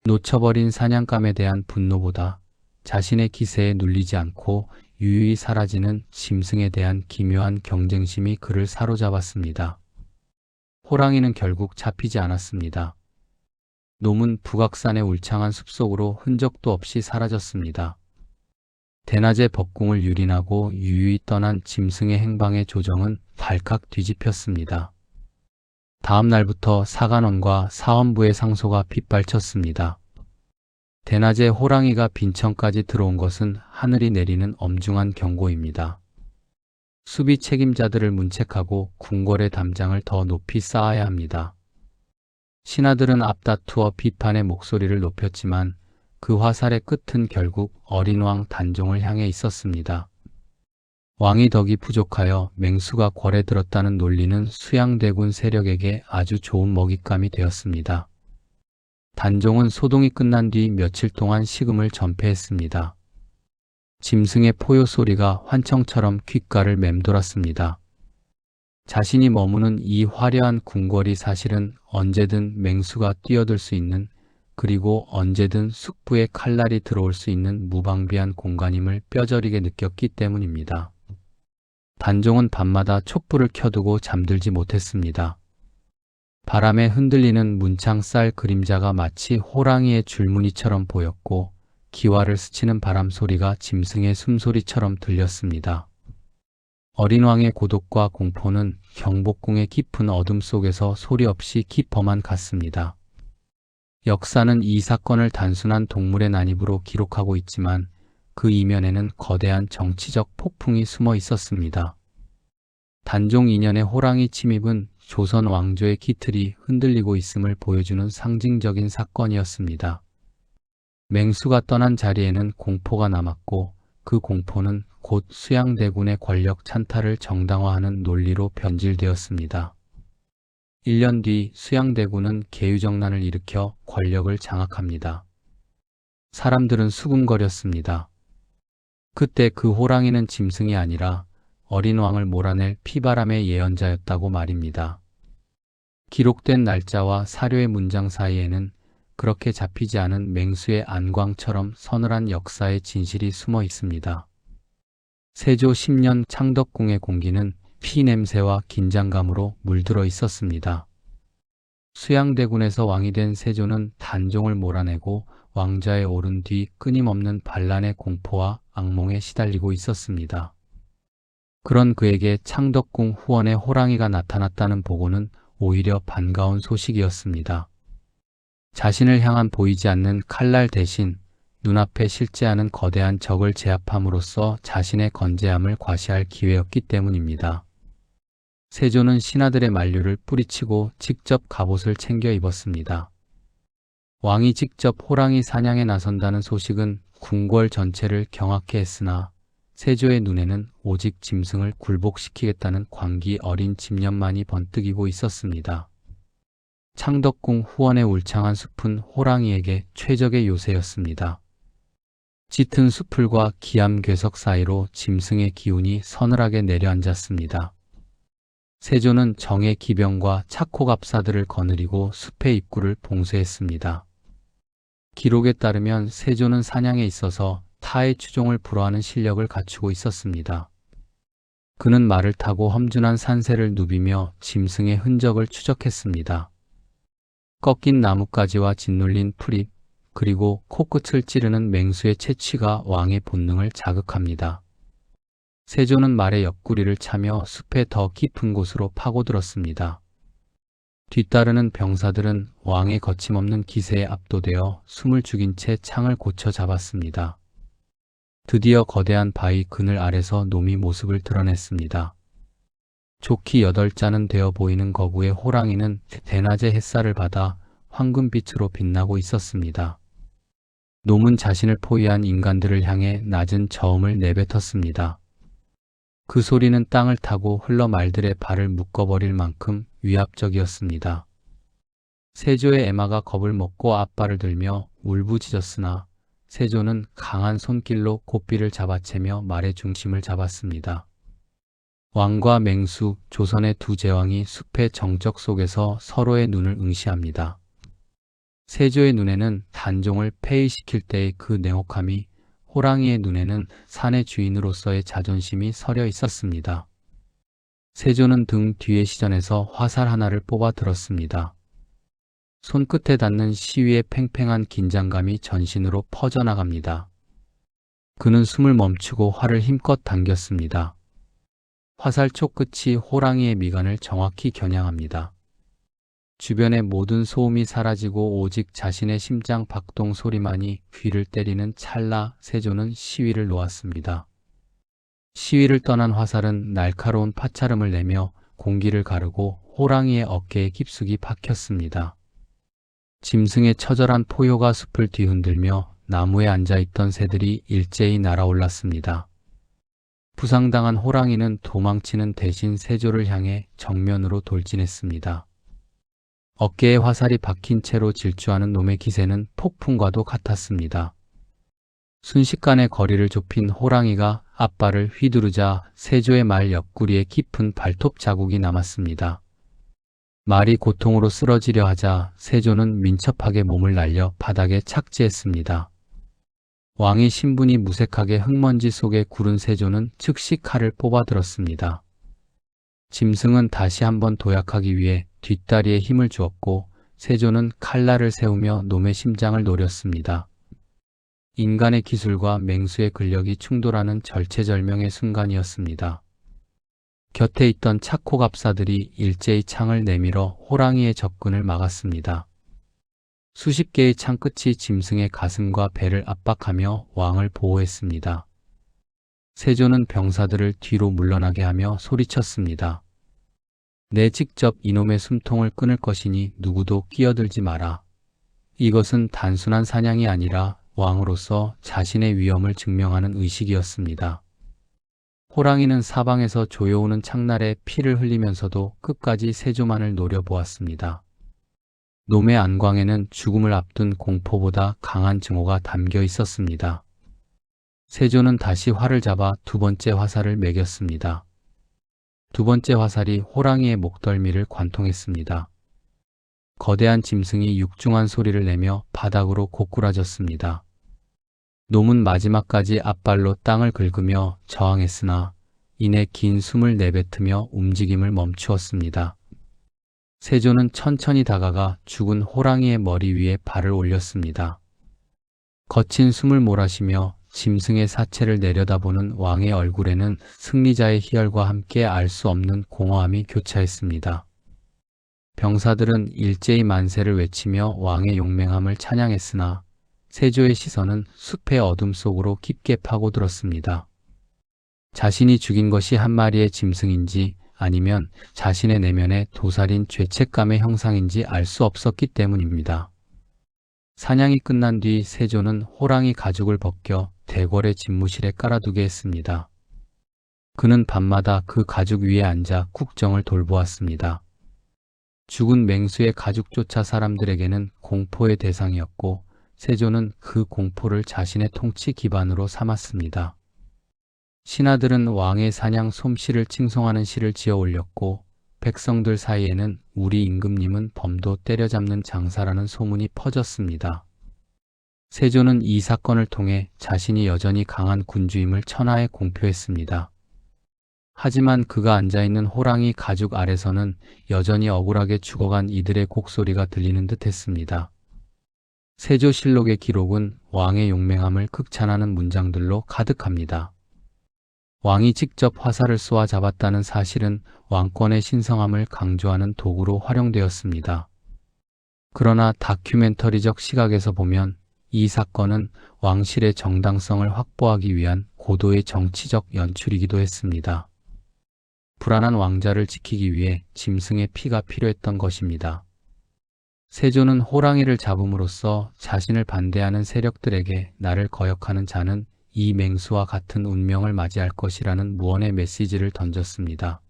놓쳐버린 사냥감에 대한 분노보다 자신의 기세에 눌리지 않고 유유히 사라지는 짐승에 대한 기묘한 경쟁심이 그를 사로잡았습니다. 호랑이는 결국 잡히지 않았습니다. 놈은 북악산의 울창한 숲속으로 흔적도 없이 사라졌습니다. 대낮에 벅궁을 유린하고 유유히 떠난 짐승의 행방의 조정은 발칵 뒤집혔습니다. 다음 날부터 사관원과 사원부의 상소가 빗발쳤습니다. 대낮에 호랑이가 빈천까지 들어온 것은 하늘이 내리는 엄중한 경고입니다. 수비 책임자들을 문책하고 궁궐의 담장을 더 높이 쌓아야 합니다. 신하들은 앞다투어 비판의 목소리를 높였지만 그 화살의 끝은 결국 어린 왕 단종을 향해 있었습니다. 왕이 덕이 부족하여 맹수가 궐에 들었다는 논리는 수양대군 세력에게 아주 좋은 먹잇감이 되었습니다. 단종은 소동이 끝난 뒤 며칠 동안 식음을 전폐했습니다. 짐승의 포효 소리가 환청처럼 귓가를 맴돌았습니다. 자신이 머무는 이 화려한 궁궐이 사실은 언제든 맹수가 뛰어들 수 있는, 그리고 언제든 숙부의 칼날이 들어올 수 있는 무방비한 공간임을 뼈저리게 느꼈기 때문입니다. 단종은 밤마다 촛불을 켜두고 잠들지 못했습니다. 바람에 흔들리는 문창 쌀 그림자가 마치 호랑이의 줄무늬처럼 보였고, 기와를 스치는 바람 소리가 짐승의 숨소리처럼 들렸습니다. 어린 왕의 고독과 공포는 경복궁의 깊은 어둠 속에서 소리 없이 깊어만 갔습니다. 역사는 이 사건을 단순한 동물의 난입으로 기록하고 있지만 그 이면에는 거대한 정치적 폭풍이 숨어 있었습니다. 단종 2년의 호랑이 침입은 조선 왕조의 기틀이 흔들리고 있음을 보여주는 상징적인 사건이었습니다. 맹수가 떠난 자리에는 공포가 남았고, 그 공포는 곧 수양대군의 권력 찬탈을 정당화하는 논리로 변질되었습니다. 1년 뒤 수양대군은 계유정난을 일으켜 권력을 장악합니다. 사람들은 수군거렸습니다. 그때 그 호랑이는 짐승이 아니라 어린 왕을 몰아낼 피바람의 예언자였다고 말입니다. 기록된 날짜와 사료의 문장 사이에는 그렇게 잡히지 않은 맹수의 안광처럼 서늘한 역사의 진실이 숨어 있습니다. 세조 10년 창덕궁의 공기는 피 냄새와 긴장감으로 물들어 있었습니다. 수양대군에서 왕이 된 세조는 단종을 몰아내고 왕좌에 오른 뒤 끊임없는 반란의 공포와 악몽에 시달리고 있었습니다. 그런 그에게 창덕궁 후원에 호랑이가 나타났다는 보고는 오히려 반가운 소식이었습니다. 자신을 향한 보이지 않는 칼날 대신 눈앞에 실제하는 거대한 적을 제압함으로써 자신의 건재함을 과시할 기회였기 때문입니다. 세조는 신하들의 만류를 뿌리치고 직접 갑옷을 챙겨 입었습니다. 왕이 직접 호랑이 사냥에 나선다는 소식은 궁궐 전체를 경악해 했으나 세조의 눈에는 오직 짐승을 굴복시키겠다는 광기 어린 집념만이 번뜩이고 있었습니다. 창덕궁 후원의 울창한 숲은 호랑이에게 최적의 요새였습니다. 짙은 수풀과 기암 괴석 사이로 짐승의 기운이 서늘하게 내려앉았습니다. 세조는 정의 기병과 착호갑사들을 거느리고 숲의 입구를 봉쇄했습니다. 기록에 따르면 세조는 사냥에 있어서 타의 추종을 불허하는 실력을 갖추고 있었습니다. 그는 말을 타고 험준한 산세를 누비며 짐승의 흔적을 추적했습니다. 꺾인 나뭇가지와 짓눌린 풀잎, 그리고 코끝을 찌르는 맹수의 채취가 왕의 본능을 자극합니다. 세조는 말의 옆구리를 차며 숲의 더 깊은 곳으로 파고들었습니다. 뒤따르는 병사들은 왕의 거침없는 기세에 압도되어 숨을 죽인 채 창을 고쳐 잡았습니다. 드디어 거대한 바위 그늘 아래서 놈이 모습을 드러냈습니다. 좋기 8자는 되어 보이는 거구의 호랑이는 대낮의 햇살을 받아 황금빛으로 빛나고 있었습니다. 놈은 자신을 포위한 인간들을 향해 낮은 저음을 내뱉었습니다. 그 소리는 땅을 타고 흘러 말들의 발을 묶어버릴 만큼 위압적이었습니다. 세조의 에마가 겁을 먹고 앞발을 들며 울부짖었으나 세조는 강한 손길로 고삐를 잡아채며 말의 중심을 잡았습니다. 왕과 맹수, 조선의 두 제왕이 숲의 정적 속에서 서로의 눈을 응시합니다. 세조의 눈에는 단종을 폐위시킬 때의 그 냉혹함이, 호랑이의 눈에는 산의 주인으로서의 자존심이 서려 있었습니다. 세조는 등 뒤의 시전에서 화살 하나를 뽑아 들었습니다. 손끝에 닿는 시위의 팽팽한 긴장감이 전신으로 퍼져나갑니다. 그는 숨을 멈추고 활을 힘껏 당겼습니다. 화살촉 끝이 호랑이의 미간을 정확히 겨냥합니다. 주변의 모든 소음이 사라지고 오직 자신의 심장 박동 소리만이 귀를 때리는 찰나 세조는 시위를 놓았습니다. 시위를 떠난 화살은 날카로운 파차름을 내며 공기를 가르고 호랑이의 어깨에 깊숙이 박혔습니다. 짐승의 처절한 포효가 숲을 뒤흔들며 나무에 앉아있던 새들이 일제히 날아올랐습니다. 부상당한 호랑이는 도망치는 대신 세조를 향해 정면으로 돌진했습니다. 어깨에 화살이 박힌 채로 질주하는 놈의 기세는 폭풍과도 같았습니다. 순식간에 거리를 좁힌 호랑이가 앞발을 휘두르자 세조의 말 옆구리에 깊은 발톱 자국이 남았습니다. 말이 고통으로 쓰러지려 하자 세조는 민첩하게 몸을 날려 바닥에 착지했습니다. 왕의 신분이 무색하게 흙먼지 속에 구른 세조는 즉시 칼을 뽑아들었습니다. 짐승은 다시 한번 도약하기 위해 뒷다리에 힘을 주었고 세조는 칼날을 세우며 놈의 심장을 노렸습니다. 인간의 기술과 맹수의 근력이 충돌하는 절체절명의 순간이었습니다. 곁에 있던 차코갑사들이 일제히 창을 내밀어 호랑이의 접근을 막았습니다. 수십 개의 창끝이 짐승의 가슴과 배를 압박하며 왕을 보호했습니다. 세조는 병사들을 뒤로 물러나게 하며 소리쳤습니다. 내 직접 이놈의 숨통을 끊을 것이니 누구도 끼어들지 마라. 이것은 단순한 사냥이 아니라 왕으로서 자신의 위엄을 증명하는 의식이었습니다. 호랑이는 사방에서 조여오는 창날에 피를 흘리면서도 끝까지 세조만을 노려보았습니다. 놈의 안광에는 죽음을 앞둔 공포보다 강한 증오가 담겨 있었습니다. 세조는 다시 활을 잡아 두 번째 화살을 매겼습니다. 두 번째 화살이 호랑이의 목덜미를 관통했습니다. 거대한 짐승이 육중한 소리를 내며 바닥으로 고꾸라졌습니다. 놈은 마지막까지 앞발로 땅을 긁으며 저항했으나 이내 긴 숨을 내뱉으며 움직임을 멈추었습니다. 세조는 천천히 다가가 죽은 호랑이의 머리 위에 발을 올렸습니다. 거친 숨을 몰아쉬며 짐승의 사체를 내려다보는 왕의 얼굴에는 승리자의 희열과 함께 알 수 없는 공허함이 교차했습니다. 병사들은 일제히 만세를 외치며 왕의 용맹함을 찬양했으나 세조의 시선은 숲의 어둠 속으로 깊게 파고들었습니다. 자신이 죽인 것이 한 마리의 짐승인지 아니면 자신의 내면의 도살인 죄책감의 형상인지 알 수 없었기 때문입니다. 사냥이 끝난 뒤 세조는 호랑이 가죽을 벗겨 대궐의 집무실에 깔아두게 했습니다. 그는 밤마다 그 가죽 위에 앉아 국정을 돌보았습니다. 죽은 맹수의 가죽조차 사람들에게는 공포의 대상이었고 세조는 그 공포를 자신의 통치 기반으로 삼았습니다. 신하들은 왕의 사냥 솜씨를 칭송하는 시를 지어 올렸고 백성들 사이에는 우리 임금님은 범도 때려잡는 장사라는 소문이 퍼졌습니다. 세조는 이 사건을 통해 자신이 여전히 강한 군주임을 천하에 공표했습니다. 하지만 그가 앉아있는 호랑이 가죽 아래서는 여전히 억울하게 죽어간 이들의 곡소리가 들리는 듯 했습니다. 세조실록의 기록은 왕의 용맹함을 극찬하는 문장들로 가득합니다. 왕이 직접 화살을 쏘아 잡았다는 사실은 왕권의 신성함을 강조하는 도구로 활용되었습니다. 그러나 다큐멘터리적 시각에서 보면 이 사건은 왕실의 정당성을 확보하기 위한 고도의 정치적 연출이기도 했습니다. 불안한 왕자를 지키기 위해 짐승의 피가 필요했던 것입니다. 세조는 호랑이를 잡음으로써 자신을 반대하는 세력들에게 나를 거역하는 자는 이 맹수와 같은 운명을 맞이할 것이라는 무언의 메시지를 던졌습니다.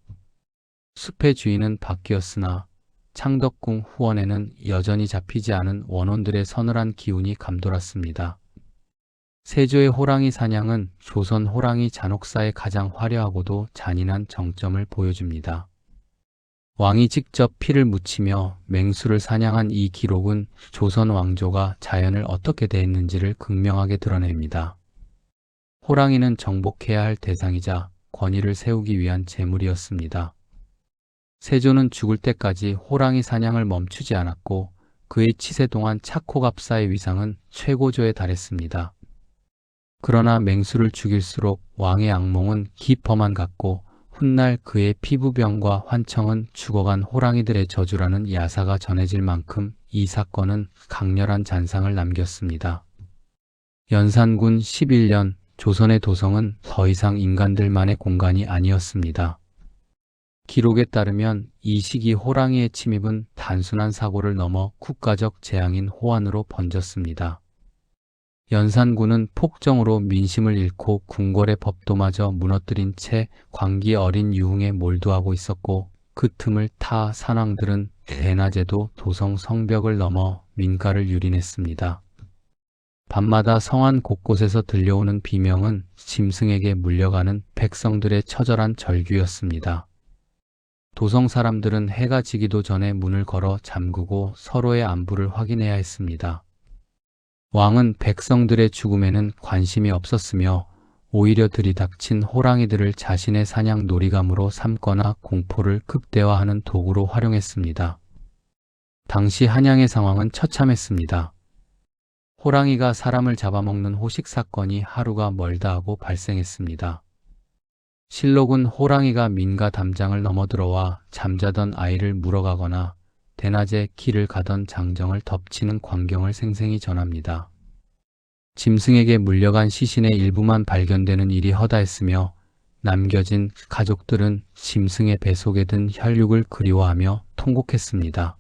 숲의 주인은 바뀌었으나 창덕궁 후원에는 여전히 잡히지 않은 원혼들의 서늘한 기운이 감돌았습니다. 세조의 호랑이 사냥은 조선 호랑이 잔혹사의 가장 화려하고도 잔인한 정점을 보여줍니다. 왕이 직접 피를 묻히며 맹수를 사냥한 이 기록은 조선 왕조가 자연을 어떻게 대했는지를 극명하게 드러냅니다. 호랑이는 정복해야 할 대상이자 권위를 세우기 위한 제물이었습니다. 세조는 죽을 때까지 호랑이 사냥을 멈추지 않았고 그의 치세 동안 차코갑사의 위상은 최고조에 달했습니다. 그러나 맹수를 죽일수록 왕의 악몽은 깊어만 갔고 훗날 그의 피부병과 환청은 죽어간 호랑이들의 저주라는 야사가 전해질 만큼 이 사건은 강렬한 잔상을 남겼습니다. 연산군 11년 조선의 도성은 더 이상 인간들만의 공간이 아니었습니다. 기록에 따르면 이 시기 호랑이의 침입은 단순한 사고를 넘어 국가적 재앙인 호환으로 번졌습니다. 연산군은 폭정으로 민심을 잃고 궁궐의 법도마저 무너뜨린 채 광기 어린 유흥에 몰두하고 있었고 그 틈을 타 산왕들은 대낮에도 도성 성벽을 넘어 민가를 유린했습니다. 밤마다 성안 곳곳에서 들려오는 비명은 짐승에게 물려가는 백성들의 처절한 절규였습니다. 도성 사람들은 해가 지기도 전에 문을 걸어 잠그고 서로의 안부를 확인해야 했습니다. 왕은 백성들의 죽음에는 관심이 없었으며 오히려 들이닥친 호랑이들을 자신의 사냥 놀이감으로 삼거나 공포를 극대화하는 도구로 활용했습니다. 당시 한양의 상황은 처참했습니다. 호랑이가 사람을 잡아먹는 호식 사건이 하루가 멀다 하고 발생했습니다. 실록은 호랑이가 민가 담장을 넘어들어와 잠자던 아이를 물어가거나 대낮에 길을 가던 장정을 덮치는 광경을 생생히 전합니다. 짐승에게 물려간 시신의 일부만 발견되는 일이 허다했으며 남겨진 가족들은 짐승의 배 속에 든 혈육을 그리워하며 통곡했습니다.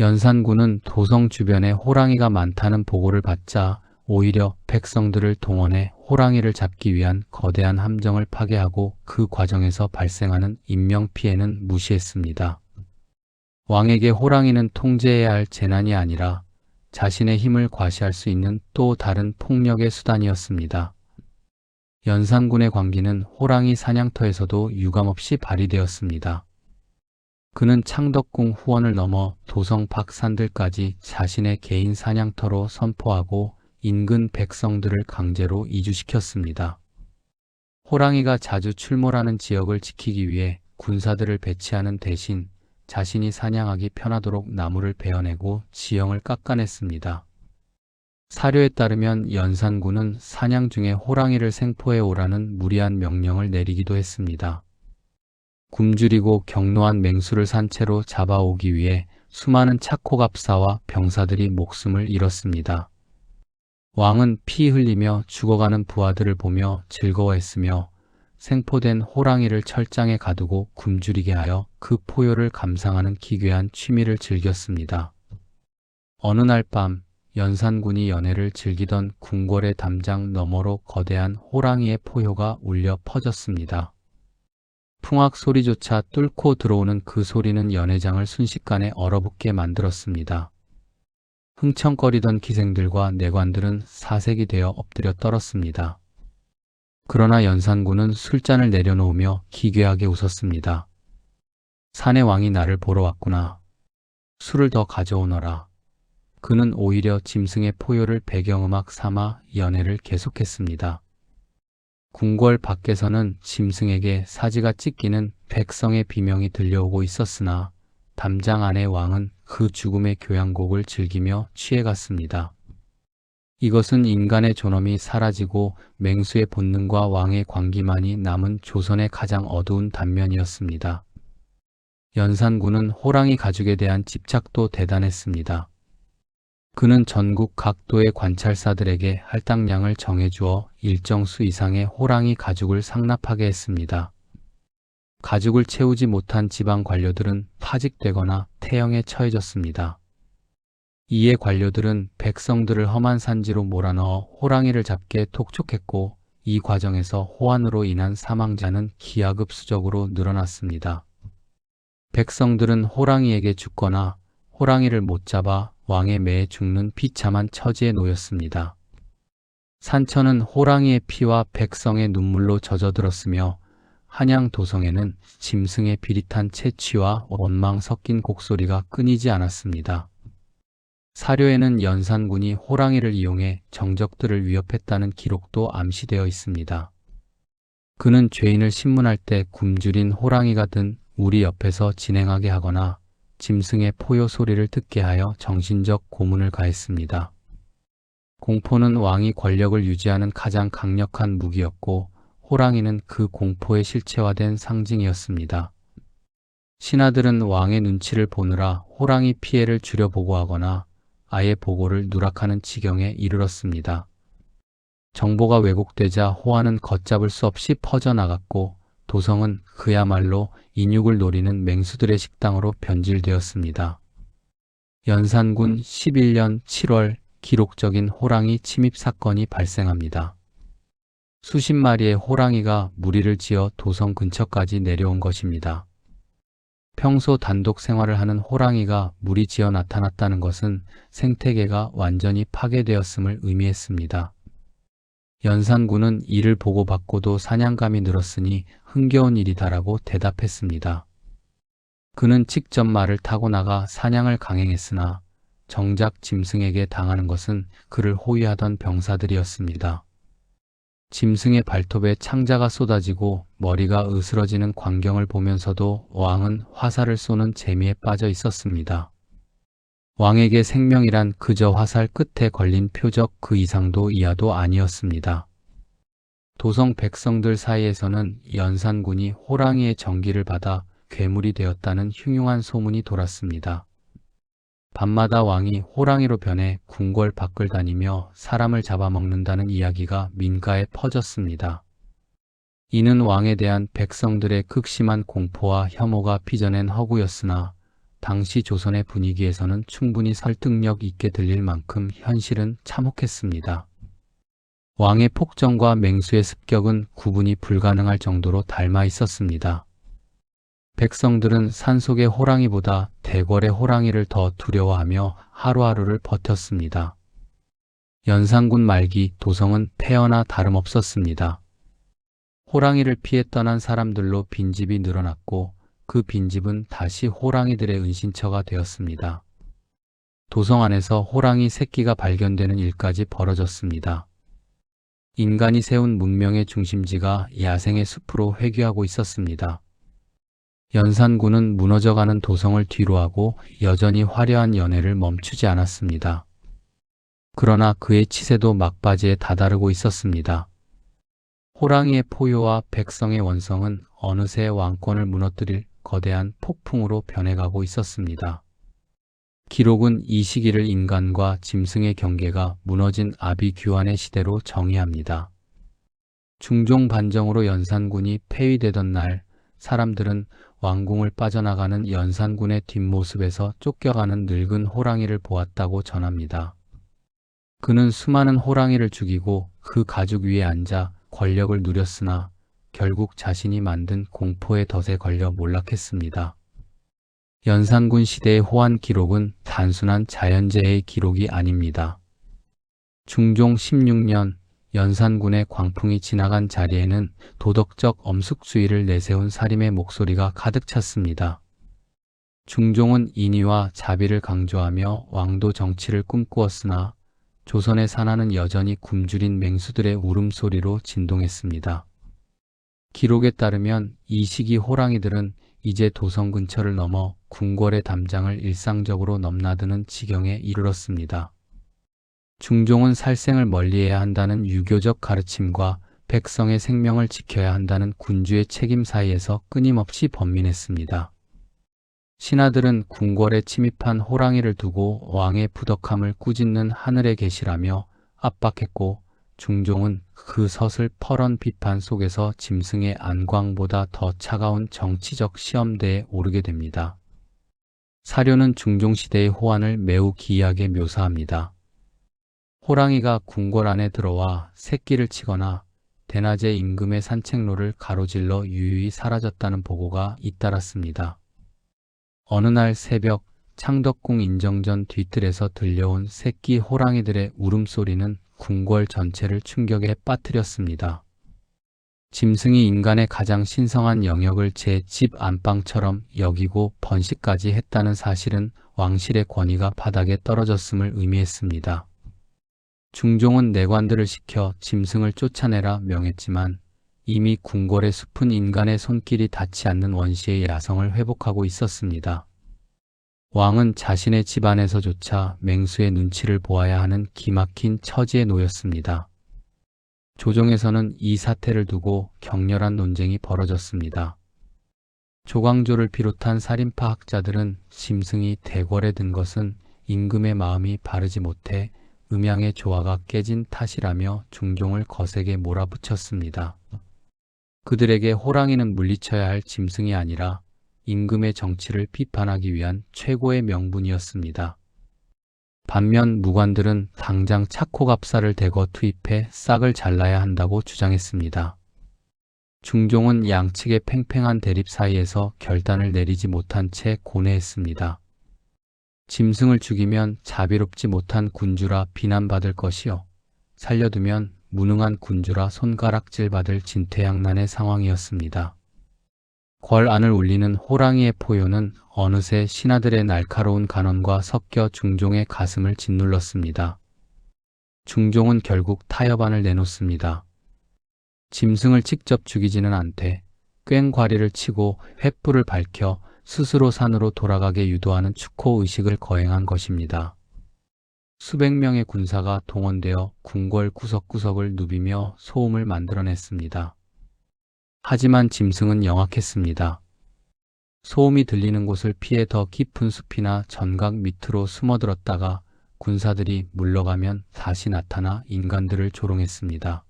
연산군은 도성 주변에 호랑이가 많다는 보고를 받자 오히려 백성들을 동원해 호랑이를 잡기 위한 거대한 함정을 파괴하고 그 과정에서 발생하는 인명피해는 무시했습니다. 왕에게 호랑이는 통제해야 할 재난이 아니라 자신의 힘을 과시할 수 있는 또 다른 폭력의 수단이었습니다. 연산군의 광기는 호랑이 사냥터에서도 유감없이 발휘되었습니다. 그는 창덕궁 후원을 넘어 도성 밖 산들까지 자신의 개인 사냥터로 선포하고 인근 백성들을 강제로 이주시켰습니다. 호랑이가 자주 출몰하는 지역을 지키기 위해 군사들을 배치하는 대신 자신이 사냥하기 편하도록 나무를 베어내고 지형을 깎아냈습니다. 사료에 따르면 연산군은 사냥 중에 호랑이를 생포해 오라는 무리한 명령을 내리기도 했습니다. 굶주리고 격노한 맹수를 산채로 잡아오기 위해 수많은 차코갑사와 병사들이 목숨을 잃었습니다. 왕은 피 흘리며 죽어가는 부하들을 보며 즐거워했으며 생포된 호랑이를 철장에 가두고 굶주리게 하여 그 포효를 감상하는 기괴한 취미를 즐겼습니다. 어느 날 밤 연산군이 연회를 즐기던 궁궐의 담장 너머로 거대한 호랑이의 포효가 울려 퍼졌습니다. 풍악 소리조차 뚫고 들어오는 그 소리는 연회장을 순식간에 얼어붙게 만들었습니다. 흥청거리던 기생들과 내관들은 사색이 되어 엎드려 떨었습니다. 그러나 연산군은 술잔을 내려놓으며 기괴하게 웃었습니다. 산의 왕이 나를 보러 왔구나. 술을 더 가져오너라. 그는 오히려 짐승의 포효를 배경음악 삼아 연회를 계속했습니다. 궁궐 밖에서는 짐승에게 사지가 찢기는 백성의 비명이 들려오고 있었으나 담장 안의 왕은 그 죽음의 교향곡을 즐기며 취해갔습니다. 이것은 인간의 존엄이 사라지고 맹수의 본능과 왕의 광기만이 남은 조선의 가장 어두운 단면이었습니다. 연산군은 호랑이 가죽에 대한 집착도 대단했습니다. 그는 전국 각도의 관찰사들에게 할당량을 정해주어 일정 수 이상의 호랑이 가죽을 상납하게 했습니다. 가죽을 채우지 못한 지방 관료들은 파직되거나 태형에 처해졌습니다. 이에 관료들은 백성들을 험한 산지로 몰아넣어 호랑이를 잡게 독촉했고 이 과정에서 호환으로 인한 사망자는 기하급수적으로 늘어났습니다. 백성들은 호랑이에게 죽거나 호랑이를 못 잡아 왕의 매에 죽는 비참한 처지에 놓였습니다. 산천은 호랑이의 피와 백성의 눈물로 젖어들었으며 한양 도성에는 짐승의 비릿한 채취와 원망 섞인 곡소리가 끊이지 않았습니다. 사료에는 연산군이 호랑이를 이용해 정적들을 위협했다는 기록도 암시되어 있습니다. 그는 죄인을 신문할 때 굶주린 호랑이가 든 우리 옆에서 진행하게 하거나 짐승의 포효 소리를 듣게 하여 정신적 고문을 가했습니다. 공포는 왕이 권력을 유지하는 가장 강력한 무기였고 호랑이는 그 공포의 실체화된 상징이었습니다. 신하들은 왕의 눈치를 보느라 호랑이 피해를 줄여보고하거나 아예 보고를 누락하는 지경에 이르렀습니다. 정보가 왜곡되자 호화는 걷잡을 수 없이 퍼져나갔고 도성은 그야말로 인육을 노리는 맹수들의 식당으로 변질되었습니다. 연산군 11년 7월 기록적인 호랑이 침입 사건이 발생합니다. 수십 마리의 호랑이가 무리를 지어 도성 근처까지 내려온 것입니다. 평소 단독 생활을 하는 호랑이가 무리지어 나타났다는 것은 생태계가 완전히 파괴되었음을 의미했습니다. 연산군은 이를 보고받고도 사냥감이 늘었으니 흥겨운 일이다라고 대답했습니다. 그는 직접 말을 타고 나가 사냥을 강행했으나 정작 짐승에게 당하는 것은 그를 호위하던 병사들이었습니다. 짐승의 발톱에 창자가 쏟아지고 머리가 으스러지는 광경을 보면서도 왕은 화살을 쏘는 재미에 빠져 있었습니다. 왕에게 생명이란 그저 화살 끝에 걸린 표적 그 이상도 이하도 아니었습니다. 도성 백성들 사이에서는 연산군이 호랑이의 전기를 받아 괴물이 되었다는 흉흉한 소문이 돌았습니다. 밤마다 왕이 호랑이로 변해 궁궐 밖을 다니며 사람을 잡아먹는다는 이야기가 민가에 퍼졌습니다. 이는 왕에 대한 백성들의 극심한 공포와 혐오가 빚어낸 허구였으나 당시 조선의 분위기에서는 충분히 설득력 있게 들릴 만큼 현실은 참혹했습니다. 왕의 폭정과 맹수의 습격은 구분이 불가능할 정도로 닮아 있었습니다. 백성들은 산속의 호랑이보다 대궐의 호랑이를 더 두려워하며 하루하루를 버텼습니다. 연산군 말기 도성은 폐허나 다름없었습니다. 호랑이를 피해 떠난 사람들로 빈집이 늘어났고 그 빈집은 다시 호랑이들의 은신처가 되었습니다. 도성 안에서 호랑이 새끼가 발견되는 일까지 벌어졌습니다. 인간이 세운 문명의 중심지가 야생의 숲으로 회귀하고 있었습니다. 연산군은 무너져가는 도성을 뒤로하고 여전히 화려한 연애를 멈추지 않았습니다. 그러나 그의 치세도 막바지에 다다르고 있었습니다. 호랑이의 포효와 백성의 원성은 어느새 왕권을 무너뜨릴 거대한 폭풍으로 변해가고 있었습니다. 기록은 이 시기를 인간과 짐승의 경계가 무너진 아비규환의 시대로 정의합니다. 중종 반정으로 연산군이 폐위되던 날, 사람들은 왕궁을 빠져나가는 연산군의 뒷모습에서 쫓겨가는 늙은 호랑이를 보았다고 전합니다. 그는 수많은 호랑이를 죽이고 그 가죽 위에 앉아 권력을 누렸으나 결국 자신이 만든 공포의 덫에 걸려 몰락했습니다. 연산군 시대의 호환 기록은 단순한 자연재해의 기록이 아닙니다. 중종 16년 연산군의 광풍이 지나간 자리에는 도덕적 엄숙수위를 내세운 사림의 목소리가 가득 찼습니다. 중종은 인의와 자비를 강조하며 왕도 정치를 꿈꾸었으나 조선의 산하는 여전히 굶주린 맹수들의 울음소리로 진동했습니다. 기록에 따르면 이 시기 호랑이들은 이제 도성 근처를 넘어 궁궐의 담장을 일상적으로 넘나드는 지경에 이르렀습니다. 중종은 살생을 멀리해야 한다는 유교적 가르침과 백성의 생명을 지켜야 한다는 군주의 책임 사이에서 끊임없이 번민했습니다. 신하들은 궁궐에 침입한 호랑이를 두고 왕의 부덕함을 꾸짖는 하늘에 계시라며 압박했고 중종은 그 서슬퍼런 비판 속에서 짐승의 안광보다 더 차가운 정치적 시험대에 오르게 됩니다. 사료는 중종시대의 호환을 매우 기이하게 묘사합니다. 호랑이가 궁궐 안에 들어와 새끼를 치거나 대낮에 임금의 산책로를 가로질러 유유히 사라졌다는 보고가 잇따랐습니다. 어느 날 새벽 창덕궁 인정전 뒤뜰에서 들려온 새끼 호랑이들의 울음소리는 궁궐 전체를 충격에 빠뜨렸습니다. 짐승이 인간의 가장 신성한 영역을 제 집 안방처럼 여기고 번식까지 했다는 사실은 왕실의 권위가 바닥에 떨어졌음을 의미했습니다. 중종은 내관들을 시켜 짐승을 쫓아내라 명했지만 이미 궁궐의 숲은 인간의 손길이 닿지 않는 원시의 야성을 회복하고 있었습니다. 왕은 자신의 집안에서조차 맹수의 눈치를 보아야 하는 기막힌 처지에 놓였습니다. 조정에서는 이 사태를 두고 격렬한 논쟁이 벌어졌습니다. 조광조를 비롯한 살인파 학자들은 짐승이 대궐에 든 것은 임금의 마음이 바르지 못해 음양의 조화가 깨진 탓이라며 중종을 거세게 몰아붙였습니다. 그들에게 호랑이는 물리쳐야 할 짐승이 아니라 임금의 정치를 비판하기 위한 최고의 명분이었습니다. 반면 무관들은 당장 차코갑사를 대거 투입해 싹을 잘라야 한다고 주장했습니다. 중종은 양측의 팽팽한 대립 사이에서 결단을 내리지 못한 채 고뇌했습니다. 짐승을 죽이면 자비롭지 못한 군주라 비난받을 것이요, 살려두면 무능한 군주라 손가락질 받을 진퇴양난의 상황이었습니다. 궐 안을 울리는 호랑이의 포효는 어느새 신하들의 날카로운 간언과 섞여 중종의 가슴을 짓눌렀습니다. 중종은 결국 타협안을 내놓습니다. 짐승을 직접 죽이지는 않되 꽹과리를 치고 횃불을 밝혀 스스로 산으로 돌아가게 유도하는 축호의식을 거행한 것입니다. 수백 명의 군사가 동원되어 궁궐 구석구석을 누비며 소음을 만들어냈습니다. 하지만 짐승은 영악했습니다. 소음이 들리는 곳을 피해 더 깊은 숲이나 전각 밑으로 숨어들었다가 군사들이 물러가면 다시 나타나 인간들을 조롱했습니다.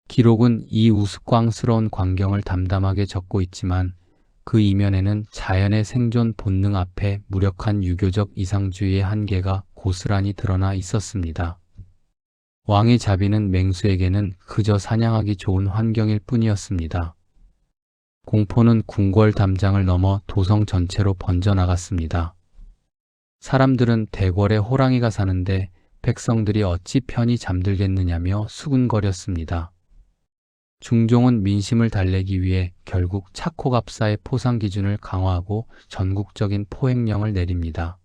기록은 이 우스꽝스러운 광경을 담담하게 적고 있지만 그 이면에는 자연의 생존 본능 앞에 무력한 유교적 이상주의의 한계가 고스란히 드러나 있었습니다. 왕의 자비는 맹수에게는 그저 사냥하기 좋은 환경일 뿐이었습니다. 공포는 궁궐 담장을 넘어 도성 전체로 번져나갔습니다. 사람들은 대궐에 호랑이가 사는데 백성들이 어찌 편히 잠들겠느냐며 수군거렸습니다. 중종은 민심을 달래기 위해 결국 차코갑사의 포상 기준을 강화하고 전국적인 포획령을 내립니다.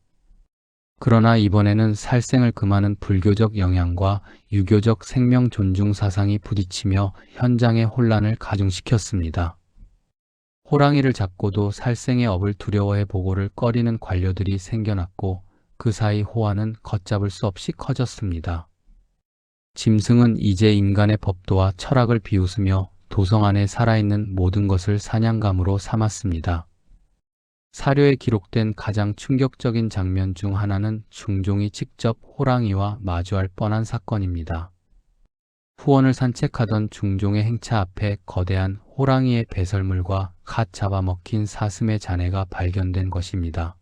그러나 이번에는 살생을 금하는 불교적 영향과 유교적 생명 존중 사상이 부딪히며 현장의 혼란을 가중시켰습니다. 호랑이를 잡고도 살생의 업을 두려워해 보고를 꺼리는 관료들이 생겨났고 그 사이 호환은 걷잡을 수 없이 커졌습니다. 짐승은 이제 인간의 법도와 철학을 비웃으며 도성 안에 살아있는 모든 것을 사냥감으로 삼았습니다. 사료에 기록된 가장 충격적인 장면 중 하나는 중종이 직접 호랑이와 마주할 뻔한 사건입니다. 후원을 산책하던 중종의 행차 앞에 거대한 호랑이의 배설물과 갓 잡아먹힌 사슴의 잔해가 발견된 것입니다.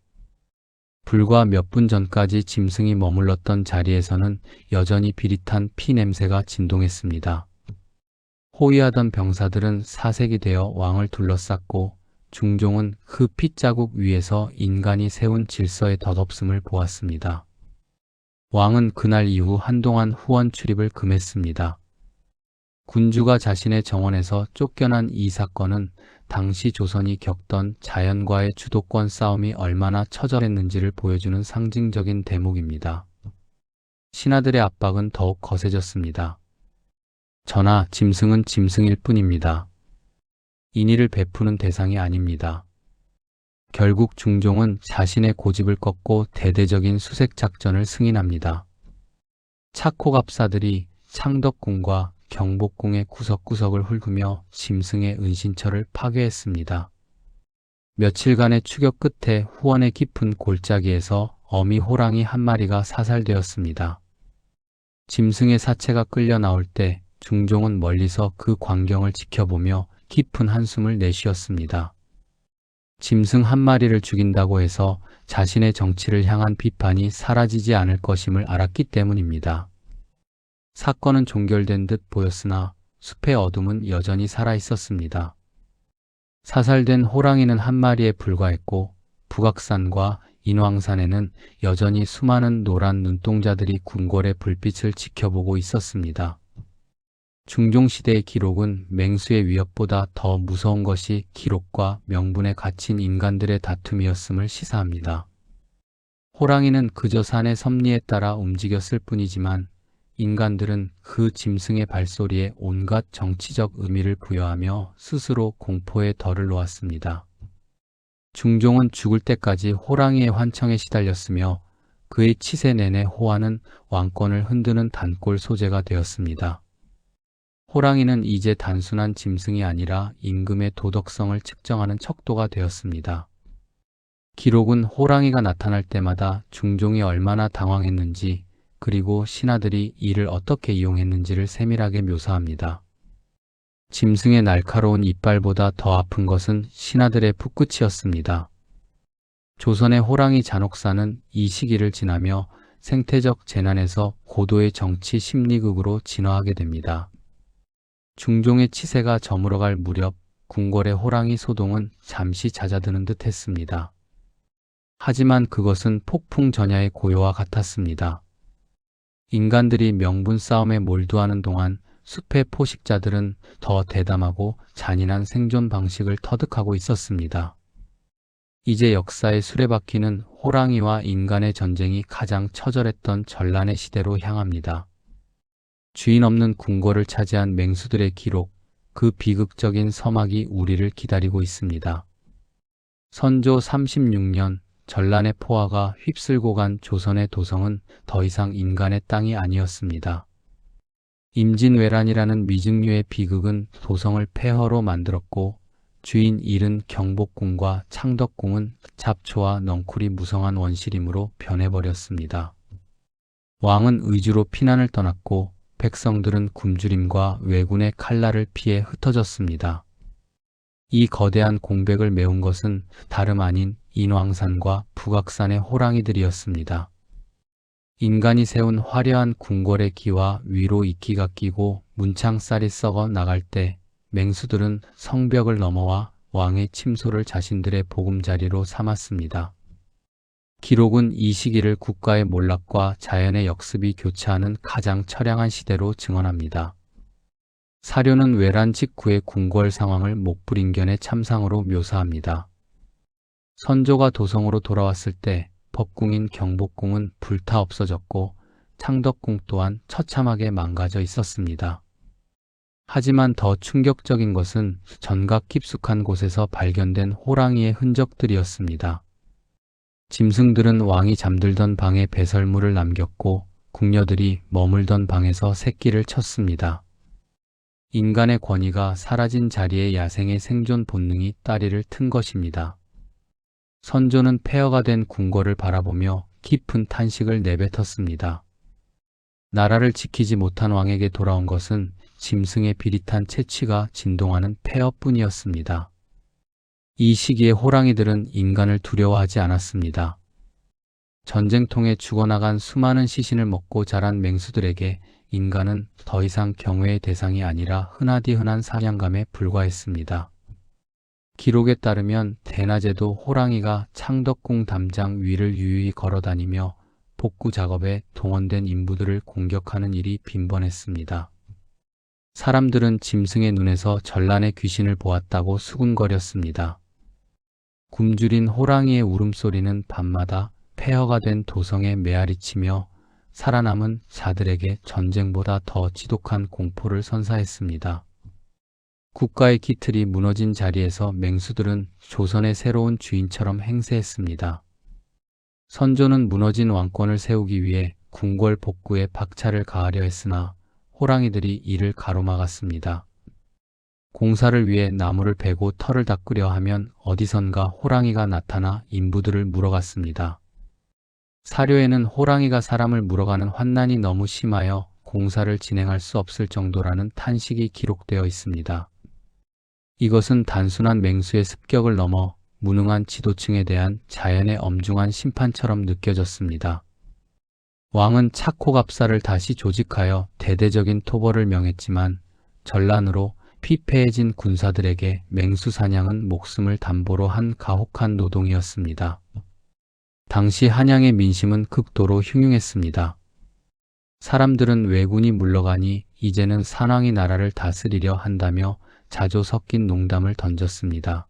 불과 몇 분 전까지 짐승이 머물렀던 자리에서는 여전히 비릿한 피 냄새가 진동했습니다. 호위하던 병사들은 사색이 되어 왕을 둘러쌌고 중종은 그 핏자국 위에서 인간이 세운 질서의 덧없음을 보았습니다. 왕은 그날 이후 한동안 후원 출입을 금했습니다. 군주가 자신의 정원에서 쫓겨난 이 사건은 당시 조선이 겪던 자연과의 주도권 싸움이 얼마나 처절했는지를 보여주는 상징적인 대목입니다. 신하들의 압박은 더욱 거세졌습니다. 전하, 짐승은 짐승일 뿐입니다. 인의를 베푸는 대상이 아닙니다. 결국 중종은 자신의 고집을 꺾고 대대적인 수색 작전을 승인합니다. 차코갑사들이 창덕궁과 경복궁의 구석구석을 훑으며 짐승의 은신처를 파괴했습니다. 며칠간의 추격 끝에 후원의 깊은 골짜기에서 어미 호랑이 한 마리가 사살되었습니다. 짐승의 사체가 끌려 나올 때 중종은 멀리서 그 광경을 지켜보며 깊은 한숨을 내쉬었습니다. 짐승 한 마리를 죽인다고 해서 자신의 정치를 향한 비판이 사라지지 않을 것임을 알았기 때문입니다. 사건은 종결된 듯 보였으나 숲의 어둠은 여전히 살아있었습니다. 사살된 호랑이는 한 마리에 불과했고 북악산과 인왕산에는 여전히 수많은 노란 눈동자들이 궁궐의 불빛을 지켜보고 있었습니다. 중종시대의 기록은 맹수의 위협보다 더 무서운 것이 기록과 명분에 갇힌 인간들의 다툼이었음을 시사합니다. 호랑이는 그저 산의 섭리에 따라 움직였을 뿐이지만 인간들은 그 짐승의 발소리에 온갖 정치적 의미를 부여하며 스스로 공포에 덜을 놓았습니다. 중종은 죽을 때까지 호랑이의 환청에 시달렸으며 그의 치세 내내 호화는 왕권을 흔드는 단골 소재가 되었습니다. 호랑이는 이제 단순한 짐승이 아니라 임금의 도덕성을 측정하는 척도가 되었습니다. 기록은 호랑이가 나타날 때마다 중종이 얼마나 당황했는지, 그리고 신하들이 이를 어떻게 이용했는지를 세밀하게 묘사합니다. 짐승의 날카로운 이빨보다 더 아픈 것은 신하들의 풋끝이었습니다. 조선의 호랑이 잔혹사는 이 시기를 지나며 생태적 재난에서 고도의 정치 심리극으로 진화하게 됩니다. 중종의 치세가 저물어갈 무렵 궁궐의 호랑이 소동은 잠시 잦아드는 듯 했습니다. 하지만 그것은 폭풍 전야의 고요와 같았습니다. 인간들이 명분 싸움에 몰두하는 동안 숲의 포식자들은 더 대담하고 잔인한 생존 방식을 터득하고 있었습니다. 이제 역사의 수레바퀴는 호랑이와 인간의 전쟁이 가장 처절했던 전란의 시대로 향합니다. 주인 없는 궁궐을 차지한 맹수들의 기록, 그 비극적인 서막이 우리를 기다리고 있습니다. 선조 36년 전란의 포화가 휩쓸고 간 조선의 도성은 더 이상 인간의 땅이 아니었습니다. 임진왜란이라는 미증류의 비극은 도성을 폐허로 만들었고, 주인 잃은 경복궁과 창덕궁은 잡초와 넝쿨이 무성한 원시림으로 변해버렸습니다. 왕은 의주로 피난을 떠났고 백성들은 굶주림과 왜군의 칼날을 피해 흩어졌습니다. 이 거대한 공백을 메운 것은 다름 아닌 인왕산과 북악산의 호랑이들이었습니다. 인간이 세운 화려한 궁궐의 기와 위로 이끼가 끼고 문창살이 썩어 나갈 때 맹수들은 성벽을 넘어와 왕의 침소를 자신들의 보금자리로 삼았습니다. 기록은 이 시기를 국가의 몰락과 자연의 역습이 교차하는 가장 처량한 시대로 증언합니다. 사료는 외란 직후의 궁궐 상황을 목불인견의 참상으로 묘사합니다. 선조가 도성으로 돌아왔을 때 법궁인 경복궁은 불타 없어졌고 창덕궁 또한 처참하게 망가져 있었습니다. 하지만 더 충격적인 것은 전각 깊숙한 곳에서 발견된 호랑이의 흔적들이었습니다. 짐승들은 왕이 잠들던 방에 배설물을 남겼고 궁녀들이 머물던 방에서 새끼를 쳤습니다. 인간의 권위가 사라진 자리에 야생의 생존 본능이 따리를 튼 것입니다. 선조는 폐허가 된 궁궐을 바라보며 깊은 탄식을 내뱉었습니다. 나라를 지키지 못한 왕에게 돌아온 것은 짐승의 비릿한 채취가 진동하는 폐허뿐이었습니다. 이 시기에 호랑이들은 인간을 두려워하지 않았습니다. 전쟁통에 죽어나간 수많은 시신을 먹고 자란 맹수들에게 인간은 더 이상 경외의 대상이 아니라 흔하디 흔한 사냥감에 불과했습니다. 기록에 따르면 대낮에도 호랑이가 창덕궁 담장 위를 유유히 걸어다니며 복구 작업에 동원된 인부들을 공격하는 일이 빈번했습니다. 사람들은 짐승의 눈에서 전란의 귀신을 보았다고 수군거렸습니다. 굶주린 호랑이의 울음소리는 밤마다 폐허가 된 도성에 메아리치며 살아남은 자들에게 전쟁보다 더 지독한 공포를 선사했습니다. 국가의 기틀이 무너진 자리에서 맹수들은 조선의 새로운 주인처럼 행세했습니다. 선조는 무너진 왕권을 세우기 위해 궁궐 복구에 박차를 가하려 했으나 호랑이들이 이를 가로막았습니다. 공사를 위해 나무를 베고 털을 닦으려 하면 어디선가 호랑이가 나타나 인부들을 물어갔습니다. 사료에는 호랑이가 사람을 물어가는 환난이 너무 심하여 공사를 진행할 수 없을 정도라는 탄식이 기록되어 있습니다. 이것은 단순한 맹수의 습격을 넘어 무능한 지도층에 대한 자연의 엄중한 심판처럼 느껴졌습니다. 왕은 차코갑사를 다시 조직하여 대대적인 토벌을 명했지만 전란으로 피폐해진 군사들에게 맹수 사냥은 목숨을 담보로 한 가혹한 노동이었습니다. 당시 한양의 민심은 극도로 흉흉했습니다. 사람들은 왜군이 물러가니 이제는 산왕이 나라를 다스리려 한다며 자조 섞인 농담을 던졌습니다.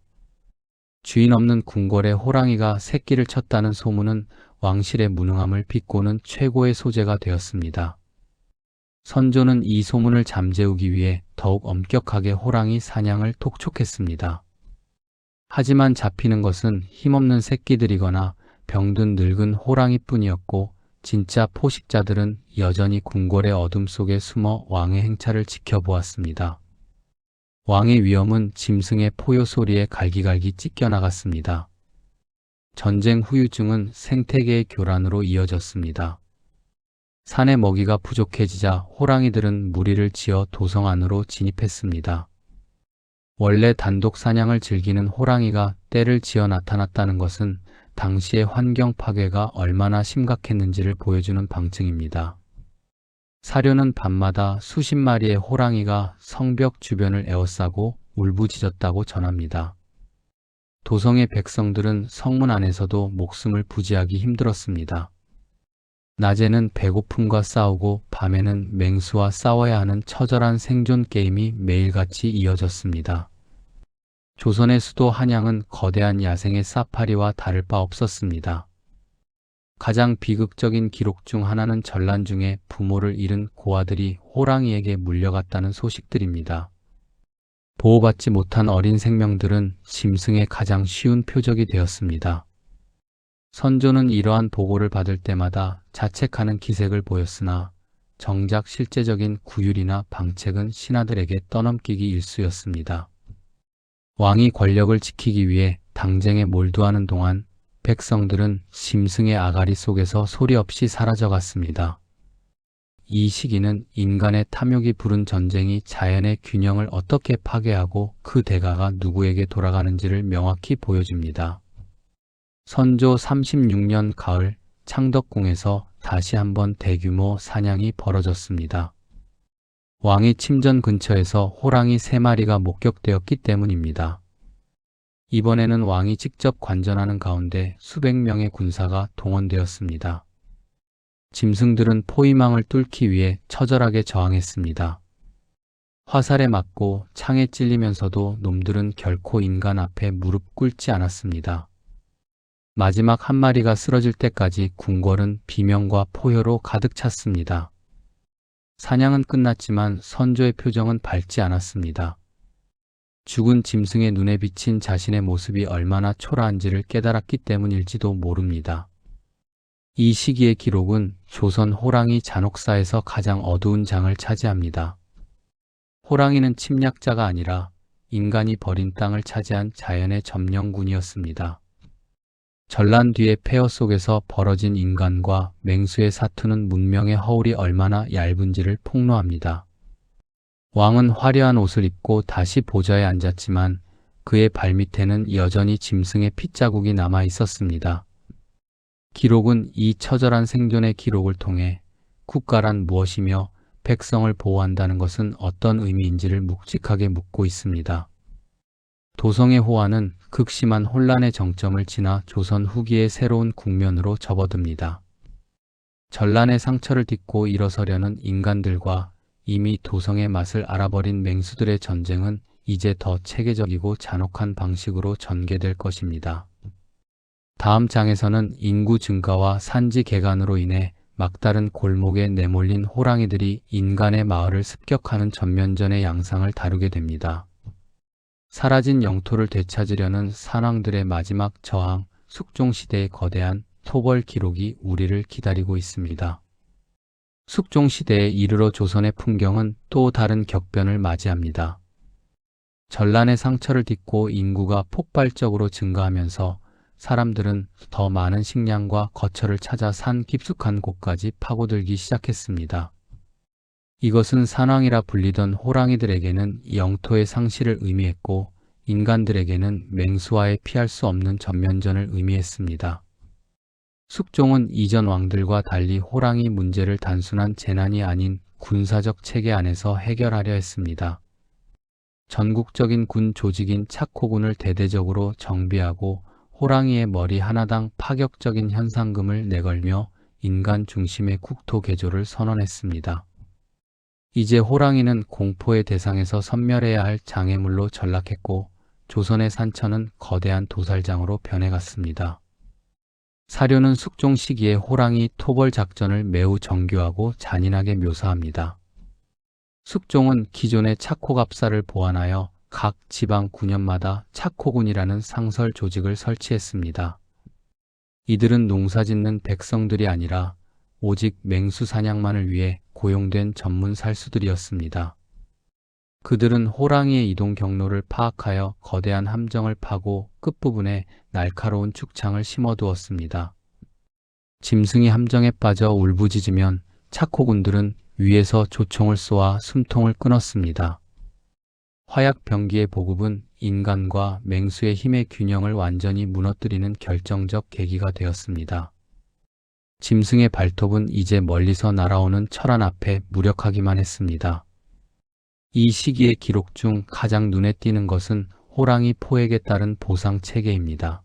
주인 없는 궁궐에 호랑이가 새끼를 쳤다는 소문은 왕실의 무능함을 비꼬는 최고의 소재가 되었습니다. 선조는 이 소문을 잠재우기 위해 더욱 엄격하게 호랑이 사냥을 독촉했습니다. 하지만 잡히는 것은 힘없는 새끼들이거나 병든 늙은 호랑이뿐이었고 진짜 포식자들은 여전히 궁궐의 어둠 속에 숨어 왕의 행차를 지켜보았습니다. 왕의 위엄은 짐승의 포효 소리에 갈기갈기 찢겨나갔습니다. 전쟁 후유증은 생태계의 교란으로 이어졌습니다. 산의 먹이가 부족해지자 호랑이들은 무리를 지어 도성 안으로 진입했습니다. 원래 단독 사냥을 즐기는 호랑이가 떼를 지어 나타났다는 것은 당시의 환경 파괴가 얼마나 심각했는지를 보여주는 방증입니다. 사료는 밤마다 수십 마리의 호랑이가 성벽 주변을 에워싸고 울부짖었다고 전합니다. 도성의 백성들은 성문 안에서도 목숨을 부지하기 힘들었습니다. 낮에는 배고픔과 싸우고 밤에는 맹수와 싸워야 하는 처절한 생존 게임이 매일같이 이어졌습니다. 조선의 수도 한양은 거대한 야생의 사파리와 다를 바 없었습니다. 가장 비극적인 기록 중 하나는 전란 중에 부모를 잃은 고아들이 호랑이에게 물려갔다는 소식들입니다. 보호받지 못한 어린 생명들은 짐승의 가장 쉬운 표적이 되었습니다. 선조는 이러한 보고를 받을 때마다 자책하는 기색을 보였으나 정작 실제적인 구휼이나 방책은 신하들에게 떠넘기기 일쑤였습니다. 왕이 권력을 지키기 위해 당쟁에 몰두하는 동안 백성들은 짐승의 아가리 속에서 소리 없이 사라져갔습니다. 이 시기는 인간의 탐욕이 부른 전쟁이 자연의 균형을 어떻게 파괴하고 그 대가가 누구에게 돌아가는지를 명확히 보여줍니다. 선조 36년 가을 창덕궁에서 다시 한번 대규모 사냥이 벌어졌습니다. 왕의 침전 근처에서 호랑이 3마리가 목격되었기 때문입니다. 이번에는 왕이 직접 관전하는 가운데 수백 명의 군사가 동원되었습니다. 짐승들은 포위망을 뚫기 위해 처절하게 저항했습니다. 화살에 맞고 창에 찔리면서도 놈들은 결코 인간 앞에 무릎 꿇지 않았습니다. 마지막 한 마리가 쓰러질 때까지 궁궐은 비명과 포효로 가득 찼습니다. 사냥은 끝났지만 선조의 표정은 밝지 않았습니다. 죽은 짐승의 눈에 비친 자신의 모습이 얼마나 초라한지를 깨달았기 때문일지도 모릅니다. 이 시기의 기록은 조선 호랑이 잔혹사에서 가장 어두운 장을 차지합니다. 호랑이는 침략자가 아니라 인간이 버린 땅을 차지한 자연의 점령군이었습니다. 전란 뒤의 폐허 속에서 벌어진 인간과 맹수의 사투는 문명의 허울이 얼마나 얇은지를 폭로합니다. 왕은 화려한 옷을 입고 다시 보좌에 앉았지만 그의 발밑에는 여전히 짐승의 핏자국이 남아 있었습니다. 기록은 이 처절한 생존의 기록을 통해 국가란 무엇이며 백성을 보호한다는 것은 어떤 의미인지를 묵직하게 묻고 있습니다. 도성의 호화는 극심한 혼란의 정점을 지나 조선 후기의 새로운 국면으로 접어듭니다. 전란의 상처를 딛고 일어서려는 인간들과 이미 도성의 맛을 알아버린 맹수들의 전쟁은 이제 더 체계적이고 잔혹한 방식으로 전개될 것입니다. 다음 장에서는 인구 증가와 산지 개간으로 인해 막다른 골목에 내몰린 호랑이들이 인간의 마을을 습격하는 전면전의 양상을 다루게 됩니다. 사라진 영토를 되찾으려는 산왕들의 마지막 저항, 숙종시대의 거대한 토벌 기록이 우리를 기다리고 있습니다. 숙종시대에 이르러 조선의 풍경은 또 다른 격변을 맞이합니다. 전란의 상처를 딛고 인구가 폭발적으로 증가하면서 사람들은 더 많은 식량과 거처를 찾아 산 깊숙한 곳까지 파고들기 시작했습니다. 이것은 산왕이라 불리던 호랑이들에게는 영토의 상실을 의미했고 인간들에게는 맹수와의 피할 수 없는 전면전을 의미했습니다. 숙종은 이전 왕들과 달리 호랑이 문제를 단순한 재난이 아닌 군사적 체계 안에서 해결하려 했습니다. 전국적인 군 조직인 착호군을 대대적으로 정비하고 호랑이의 머리 하나당 파격적인 현상금을 내걸며 인간 중심의 국토 개조를 선언했습니다. 이제 호랑이는 공포의 대상에서 섬멸해야 할 장애물로 전락했고 조선의 산천은 거대한 도살장으로 변해갔습니다. 사료는 숙종 시기의 호랑이 토벌 작전을 매우 정교하고 잔인하게 묘사합니다. 숙종은 기존의 차코갑사를 보완하여 각 지방 군현마다 차코군이라는 상설 조직을 설치했습니다. 이들은 농사짓는 백성들이 아니라 오직 맹수 사냥만을 위해 고용된 전문 살수들이었습니다. 그들은 호랑이의 이동 경로를 파악하여 거대한 함정을 파고 끝부분에 날카로운 축창을 심어두었습니다. 짐승이 함정에 빠져 울부짖으면 차코군들은 위에서 조총을 쏘아 숨통을 끊었습니다. 화약병기의 보급은 인간과 맹수의 힘의 균형을 완전히 무너뜨리는 결정적 계기가 되었습니다. 짐승의 발톱은 이제 멀리서 날아오는 철안 앞에 무력하기만 했습니다. 이 시기의 기록 중 가장 눈에 띄는 것은 호랑이 포획에 따른 보상 체계입니다.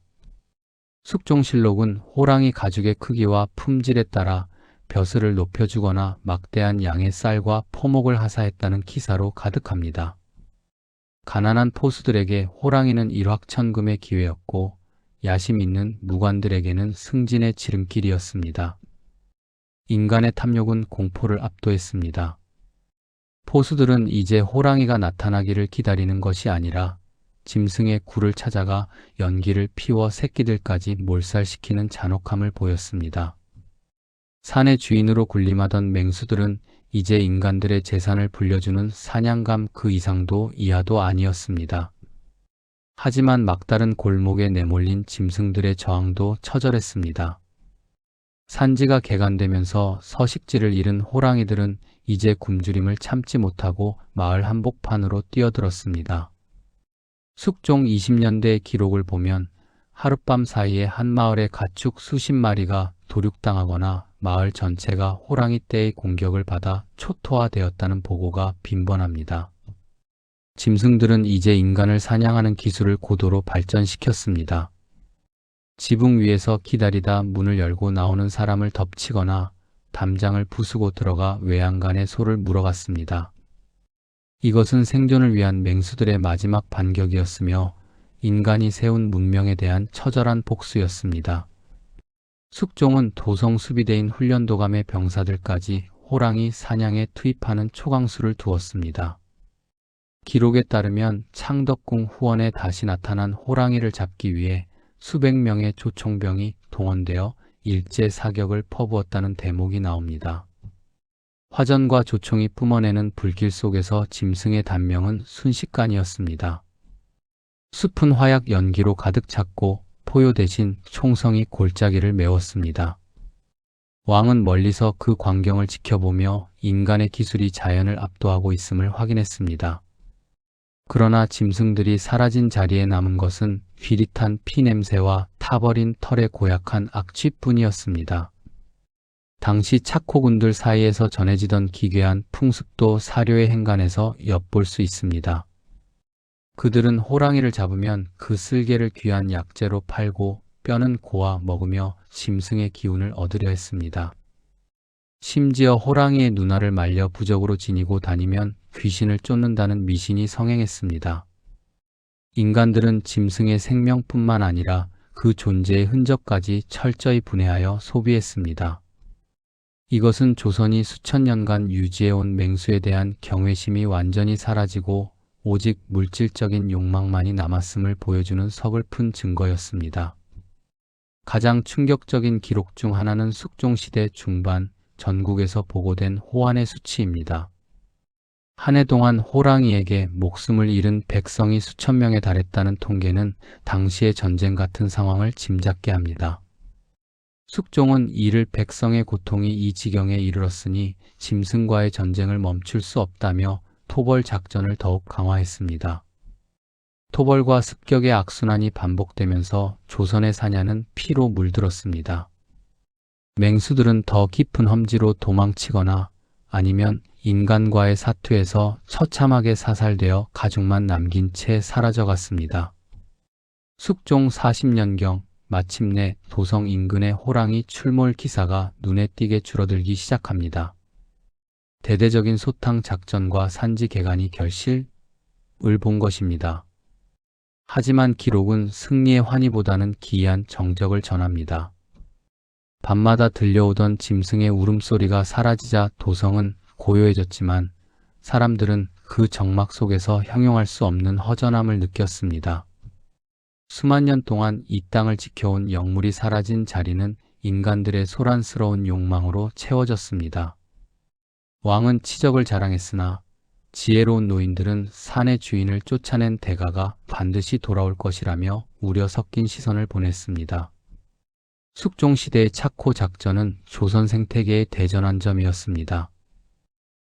숙종실록은 호랑이 가죽의 크기와 품질에 따라 벼슬을 높여주거나 막대한 양의 쌀과 포목을 하사했다는 기사로 가득합니다. 가난한 포수들에게 호랑이는 일확천금의 기회였고 야심 있는 무관들에게는 승진의 지름길이었습니다. 인간의 탐욕은 공포를 압도했습니다. 포수들은 이제 호랑이가 나타나기를 기다리는 것이 아니라 짐승의 굴을 찾아가 연기를 피워 새끼들까지 몰살시키는 잔혹함을 보였습니다. 산의 주인으로 군림하던 맹수들은 이제 인간들의 재산을 불려주는 사냥감 그 이상도 이하도 아니었습니다. 하지만 막다른 골목에 내몰린 짐승들의 저항도 처절했습니다. 산지가 개간되면서 서식지를 잃은 호랑이들은 이제 굶주림을 참지 못하고 마을 한복판으로 뛰어들었습니다. 숙종 20년대의 기록을 보면 하룻밤 사이에 한 마을의 가축 수십 마리가 도륙당하거나 마을 전체가 호랑이 떼의 공격을 받아 초토화되었다는 보고가 빈번합니다. 짐승들은 이제 인간을 사냥하는 기술을 고도로 발전시켰습니다. 지붕 위에서 기다리다 문을 열고 나오는 사람을 덮치거나 담장을 부수고 들어가 외양간에 소를 물어갔습니다. 이것은 생존을 위한 맹수들의 마지막 반격이었으며 인간이 세운 문명에 대한 처절한 복수였습니다. 숙종은 도성 수비대인 훈련도감의 병사들까지 호랑이 사냥에 투입하는 초강수를 두었습니다. 기록에 따르면 창덕궁 후원에 다시 나타난 호랑이를 잡기 위해 수백 명의 조총병이 동원되어 일제 사격을 퍼부었다는 대목이 나옵니다. 화전과 조총이 뿜어내는 불길 속에서 짐승의 단명은 순식간이었습니다. 숲은 화약 연기로 가득 찼고 포효 대신 총성이 골짜기를 메웠습니다. 왕은 멀리서 그 광경을 지켜보며 인간의 기술이 자연을 압도하고 있음을 확인했습니다. 그러나 짐승들이 사라진 자리에 남은 것은 휘릿한 피냄새와 타버린 털에 고약한 악취뿐이었습니다. 당시 차코군들 사이에서 전해지던 기괴한 풍습도 사료의 행간에서 엿볼 수 있습니다. 그들은 호랑이를 잡으면 그 쓸개를 귀한 약재로 팔고 뼈는 고아 먹으며 짐승의 기운을 얻으려 했습니다. 심지어 호랑이의 누나를 말려 부적으로 지니고 다니면 귀신을 쫓는다는 미신이 성행했습니다. 인간들은 짐승의 생명뿐만 아니라 그 존재의 흔적까지 철저히 분해하여 소비했습니다. 이것은 조선이 수천 년간 유지해온 맹수에 대한 경외심이 완전히 사라지고 오직 물질적인 욕망만이 남았음을 보여주는 서글픈 증거였습니다. 가장 충격적인 기록 중 하나는 숙종시대 중반 전국에서 보고된 호환의 수치입니다. 한 해 동안 호랑이에게 목숨을 잃은 백성이 수천 명에 달했다는 통계는 당시의 전쟁 같은 상황을 짐작게 합니다. 숙종은 이를 백성의 고통이 이 지경에 이르렀으니 짐승과의 전쟁을 멈출 수 없다며 토벌 작전을 더욱 강화했습니다. 토벌과 습격의 악순환이 반복되면서 조선의 사냐는 피로 물들었습니다. 맹수들은 더 깊은 험지로 도망치거나 아니면 인간과의 사투에서 처참하게 사살되어 가죽만 남긴 채 사라져갔습니다. 숙종 40년경 마침내 도성 인근의 호랑이 출몰 기사가 눈에 띄게 줄어들기 시작합니다. 대대적인 소탕 작전과 산지 개간이 결실을 본 것입니다. 하지만 기록은 승리의 환희보다는 기이한 정적을 전합니다. 밤마다 들려오던 짐승의 울음소리가 사라지자 도성은 고요해졌지만 사람들은 그 적막 속에서 형용할 수 없는 허전함을 느꼈습니다. 수만 년 동안 이 땅을 지켜온 영물이 사라진 자리는 인간들의 소란스러운 욕망으로 채워졌습니다. 왕은 치적을 자랑했으나 지혜로운 노인들은 산의 주인을 쫓아낸 대가가 반드시 돌아올 것이라며 우려 섞인 시선을 보냈습니다. 숙종시대의 착호 작전은 조선 생태계의 대전환점이었습니다.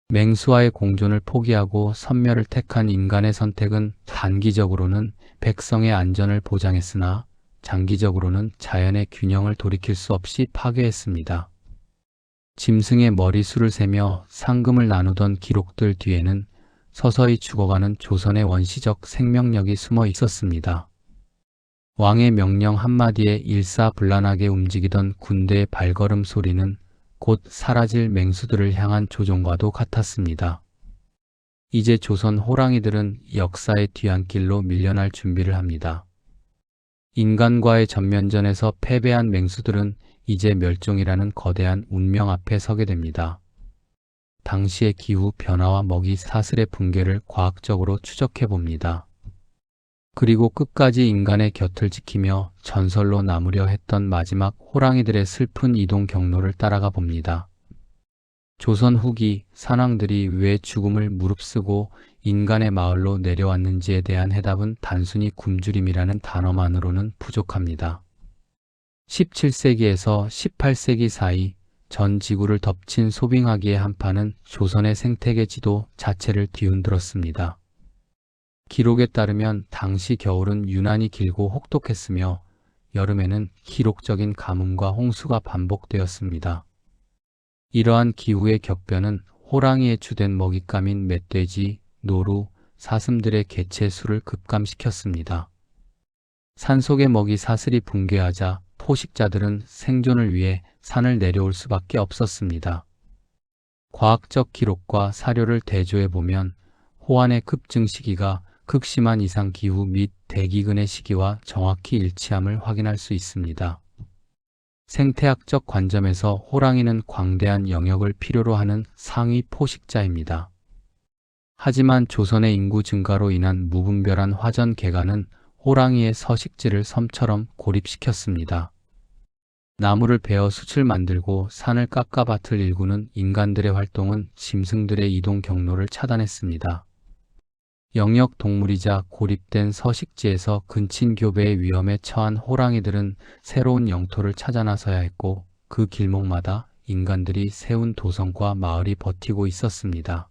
맹수와의 공존을 포기하고 선멸을 택한 인간의 선택은 단기적으로는 백성의 안전을 보장했으나 장기적으로는 자연의 균형을 돌이킬 수 없이 파괴했습니다. 짐승의 머리수를 세며 상금을 나누던 기록들 뒤에는 서서히 죽어가는 조선의 원시적 생명력이 숨어 있었습니다. 왕의 명령 한마디에 일사불란하게 움직이던 군대의 발걸음 소리는 곧 사라질 맹수들을 향한 조종과도 같았습니다. 이제 조선 호랑이들은 역사의 뒤안길로 밀려날 준비를 합니다. 인간과의 전면전에서 패배한 맹수들은 이제 멸종이라는 거대한 운명 앞에 서게 됩니다. 당시의 기후 변화와 먹이 사슬의 붕괴를 과학적으로 추적해 봅니다. 그리고 끝까지 인간의 곁을 지키며 전설로 남으려 했던 마지막 호랑이들의 슬픈 이동 경로를 따라가 봅니다. 조선 후기 산왕들이 왜 죽음을 무릅쓰고 인간의 마을로 내려왔는지에 대한 해답은 단순히 굶주림이라는 단어만으로는 부족합니다. 17세기에서 18세기 사이 전 지구를 덮친 소빙하기의 한파는 조선의 생태계 지도 자체를 뒤흔들었습니다. 기록에 따르면 당시 겨울은 유난히 길고 혹독했으며 여름에는 기록적인 가뭄과 홍수가 반복되었습니다. 이러한 기후의 격변은 호랑이의 주된 먹잇감인 멧돼지, 노루, 사슴들의 개체 수를 급감시켰습니다. 산속의 먹이 사슬이 붕괴하자 포식자들은 생존을 위해 산을 내려올 수밖에 없었습니다. 과학적 기록과 사료를 대조해보면 호환의 급증 시기가 극심한 이상기후 및 대기근의 시기와 정확히 일치함을 확인할 수 있습니다. 생태학적 관점에서 호랑이는 광대한 영역을 필요로 하는 상위 포식자입니다. 하지만 조선의 인구 증가로 인한 무분별한 화전 개간은 호랑이의 서식지를 섬처럼 고립시켰습니다. 나무를 베어 숯을 만들고 산을 깎아 밭을 일구는 인간들의 활동은 짐승들의 이동 경로를 차단했습니다. 영역 동물이자 고립된 서식지에서 근친교배의 위험에 처한 호랑이들은 새로운 영토를 찾아 나서야 했고 그 길목마다 인간들이 세운 도성과 마을이 버티고 있었습니다.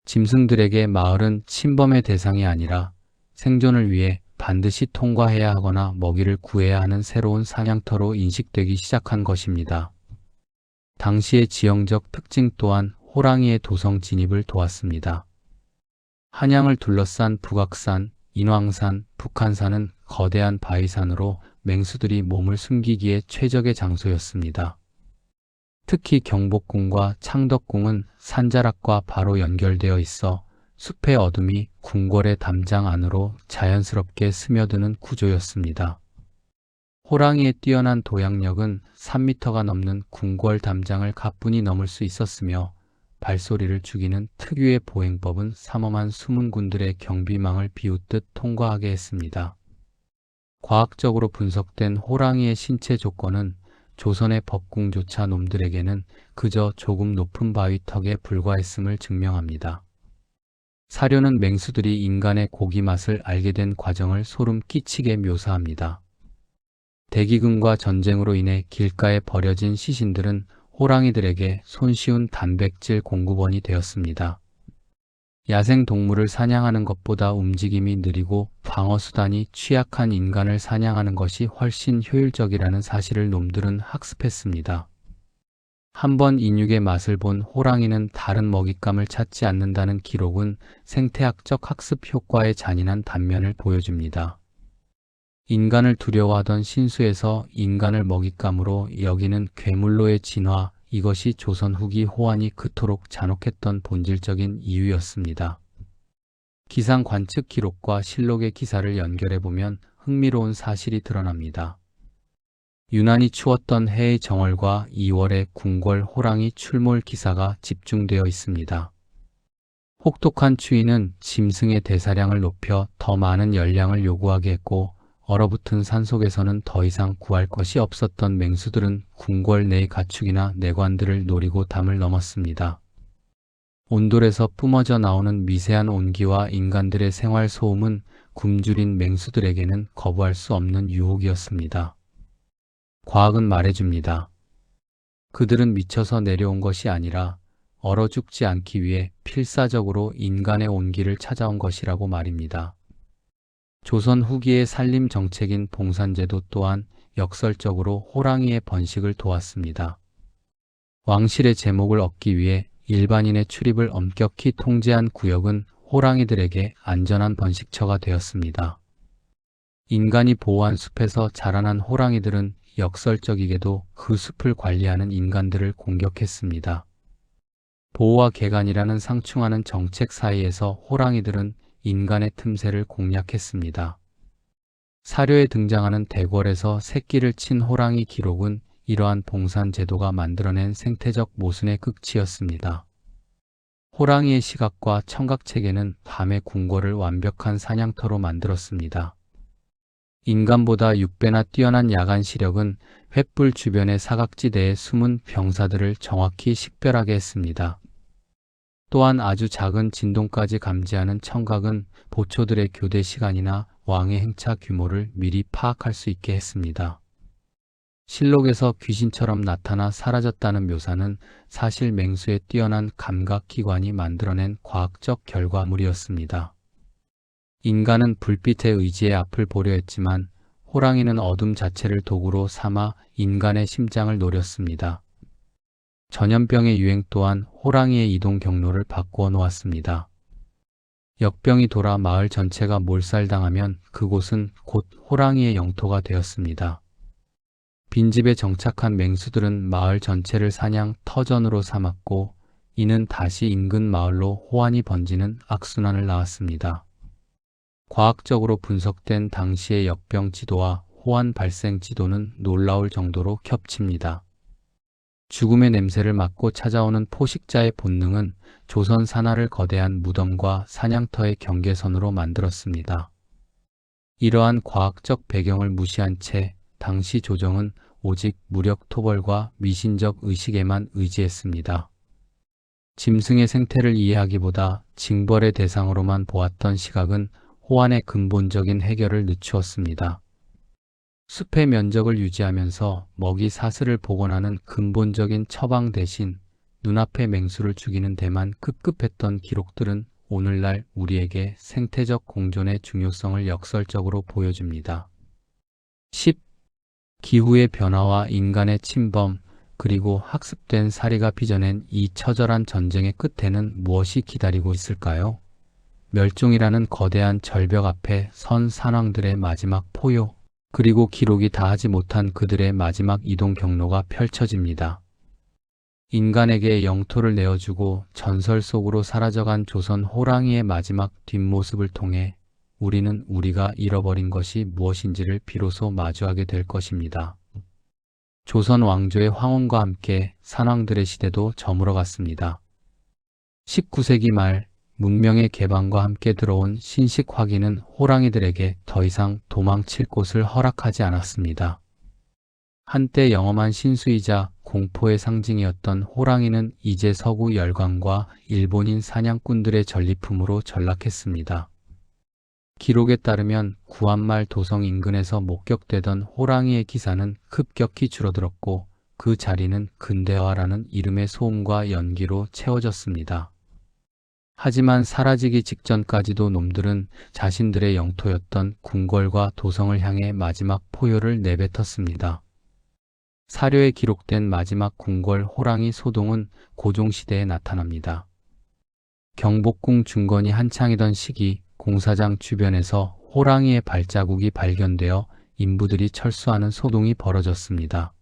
짐승들에게 마을은 침범의 대상이 아니라 생존을 위해 반드시 통과해야 하거나 먹이를 구해야 하는 새로운 사냥터로 인식되기 시작한 것입니다. 당시의 지형적 특징 또한 호랑이의 도성 진입을 도왔습니다. 한양을 둘러싼 북악산, 인왕산, 북한산은 거대한 바위산으로 맹수들이 몸을 숨기기에 최적의 장소였습니다. 특히 경복궁과 창덕궁은 산자락과 바로 연결되어 있어 숲의 어둠이 궁궐의 담장 안으로 자연스럽게 스며드는 구조였습니다. 호랑이의 뛰어난 도약력은 3m가 넘는 궁궐 담장을 가뿐히 넘을 수 있었으며 발소리를 죽이는 특유의 보행법은 삼엄한 수문군들의 경비망을 비웃듯 통과하게 했습니다. 과학적으로 분석된 호랑이의 신체 조건은 조선의 법궁조차 놈들에게는 그저 조금 높은 바위 턱에 불과했음을 증명합니다. 사료는 맹수들이 인간의 고기 맛을 알게 된 과정을 소름 끼치게 묘사합니다. 대기근과 전쟁으로 인해 길가에 버려진 시신들은 호랑이들에게 손쉬운 단백질 공급원이 되었습니다. 야생 동물을 사냥하는 것보다 움직임이 느리고 방어수단이 취약한 인간을 사냥하는 것이 훨씬 효율적이라는 사실을 놈들은 학습했습니다. 한번 인육의 맛을 본 호랑이는 다른 먹잇감을 찾지 않는다는 기록은 생태학적 학습 효과의 잔인한 단면을 보여줍니다. 인간을 두려워하던 신수에서 인간을 먹잇감으로 여기는 괴물로의 진화, 이것이 조선 후기 호환이 그토록 잔혹했던 본질적인 이유였습니다. 기상 관측 기록과 실록의 기사를 연결해보면 흥미로운 사실이 드러납니다. 유난히 추웠던 해의 정월과 2월의 궁궐 호랑이 출몰 기사가 집중되어 있습니다. 혹독한 추위는 짐승의 대사량을 높여 더 많은 열량을 요구하게 했고, 얼어붙은 산속에서는 더 이상 구할 것이 없었던 맹수들은 궁궐 내의 가축이나 내관들을 노리고 담을 넘었습니다. 온돌에서 뿜어져 나오는 미세한 온기와 인간들의 생활 소음은 굶주린 맹수들에게는 거부할 수 없는 유혹이었습니다. 과학은 말해줍니다. 그들은 미쳐서 내려온 것이 아니라 얼어 죽지 않기 위해 필사적으로 인간의 온기를 찾아온 것이라고 말입니다. 조선 후기의 산림 정책인 봉산제도 또한 역설적으로 호랑이의 번식을 도왔습니다. 왕실의 제목을 얻기 위해 일반인의 출입을 엄격히 통제한 구역은 호랑이들에게 안전한 번식처가 되었습니다. 인간이 보호한 숲에서 자라난 호랑이들은 역설적이게도 그 숲을 관리하는 인간들을 공격했습니다. 보호와 개간이라는 상충하는 정책 사이에서 호랑이들은 인간의 틈새를 공략했습니다. 사료에 등장하는 대궐에서 새끼를 친 호랑이 기록은 이러한 봉산 제도가 만들어낸 생태적 모순의 극치였습니다. 호랑이의 시각과 청각 체계는 밤의 궁궐을 완벽한 사냥터로 만들었습니다. 인간보다 6배나 뛰어난 야간 시력은 횃불 주변의 사각지대에 숨은 병사들을 정확히 식별하게 했습니다. 또한 아주 작은 진동까지 감지하는 청각은 보초들의 교대 시간이나 왕의 행차 규모를 미리 파악할 수 있게 했습니다. 실록에서 귀신처럼 나타나 사라졌다는 묘사는 사실 맹수의 뛰어난 감각기관이 만들어낸 과학적 결과물이었습니다. 인간은 불빛의 의지에 앞을 보려 했지만 호랑이는 어둠 자체를 도구로 삼아 인간의 심장을 노렸습니다. 전염병의 유행 또한 호랑이의 이동 경로를 바꾸어 놓았습니다. 역병이 돌아 마을 전체가 몰살당하면 그곳은 곧 호랑이의 영토가 되었습니다. 빈집에 정착한 맹수들은 마을 전체를 사냥 터전으로 삼았고, 이는 다시 인근 마을로 호환이 번지는 악순환을 낳았습니다. 과학적으로 분석된 당시의 역병 지도와 호환 발생 지도는 놀라울 정도로 겹칩니다. 죽음의 냄새를 맡고 찾아오는 포식자의 본능은 조선 산하를 거대한 무덤과 사냥터의 경계선으로 만들었습니다. 이러한 과학적 배경을 무시한 채 당시 조정은 오직 무력 토벌과 미신적 의식에만 의지했습니다. 짐승의 생태를 이해하기보다 징벌의 대상으로만 보았던 시각은 호환의 근본적인 해결을 늦추었습니다. 숲의 면적을 유지하면서 먹이 사슬을 복원하는 근본적인 처방 대신 눈앞의 맹수를 죽이는 데만 급급했던 기록들은 오늘날 우리에게 생태적 공존의 중요성을 역설적으로 보여줍니다. 10. 기후의 변화와 인간의 침범, 그리고 학습된 사리가 빚어낸 이 처절한 전쟁의 끝에는 무엇이 기다리고 있을까요? 멸종이라는 거대한 절벽 앞에 선 산왕들의 마지막 포효, 그리고 기록이 다하지 못한 그들의 마지막 이동 경로가 펼쳐집니다. 인간에게 영토를 내어주고 전설 속으로 사라져간 조선 호랑이의 마지막 뒷모습을 통해 우리는 우리가 잃어버린 것이 무엇인지를 비로소 마주하게 될 것입니다. 조선 왕조의 황혼과 함께 산왕들의 시대도 저물어갔습니다. 19세기 말 문명의 개방과 함께 들어온 신식 화기는 호랑이들에게 더 이상 도망칠 곳을 허락하지 않았습니다. 한때 영험한 신수이자 공포의 상징이었던 호랑이는 이제 서구 열강과 일본인 사냥꾼들의 전리품으로 전락했습니다. 기록에 따르면 구한말 도성 인근에서 목격되던 호랑이의 기사는 급격히 줄어들었고, 그 자리는 근대화라는 이름의 소음과 연기로 채워졌습니다. 하지만 사라지기 직전까지도 놈들은 자신들의 영토였던 궁궐과 도성을 향해 마지막 포효를 내뱉었습니다. 사료에 기록된 마지막 궁궐 호랑이 소동은 고종시대에 나타납니다. 경복궁 중건이 한창이던 시기 공사장 주변에서 호랑이의 발자국이 발견되어 인부들이 철수하는 소동이 벌어졌습니다.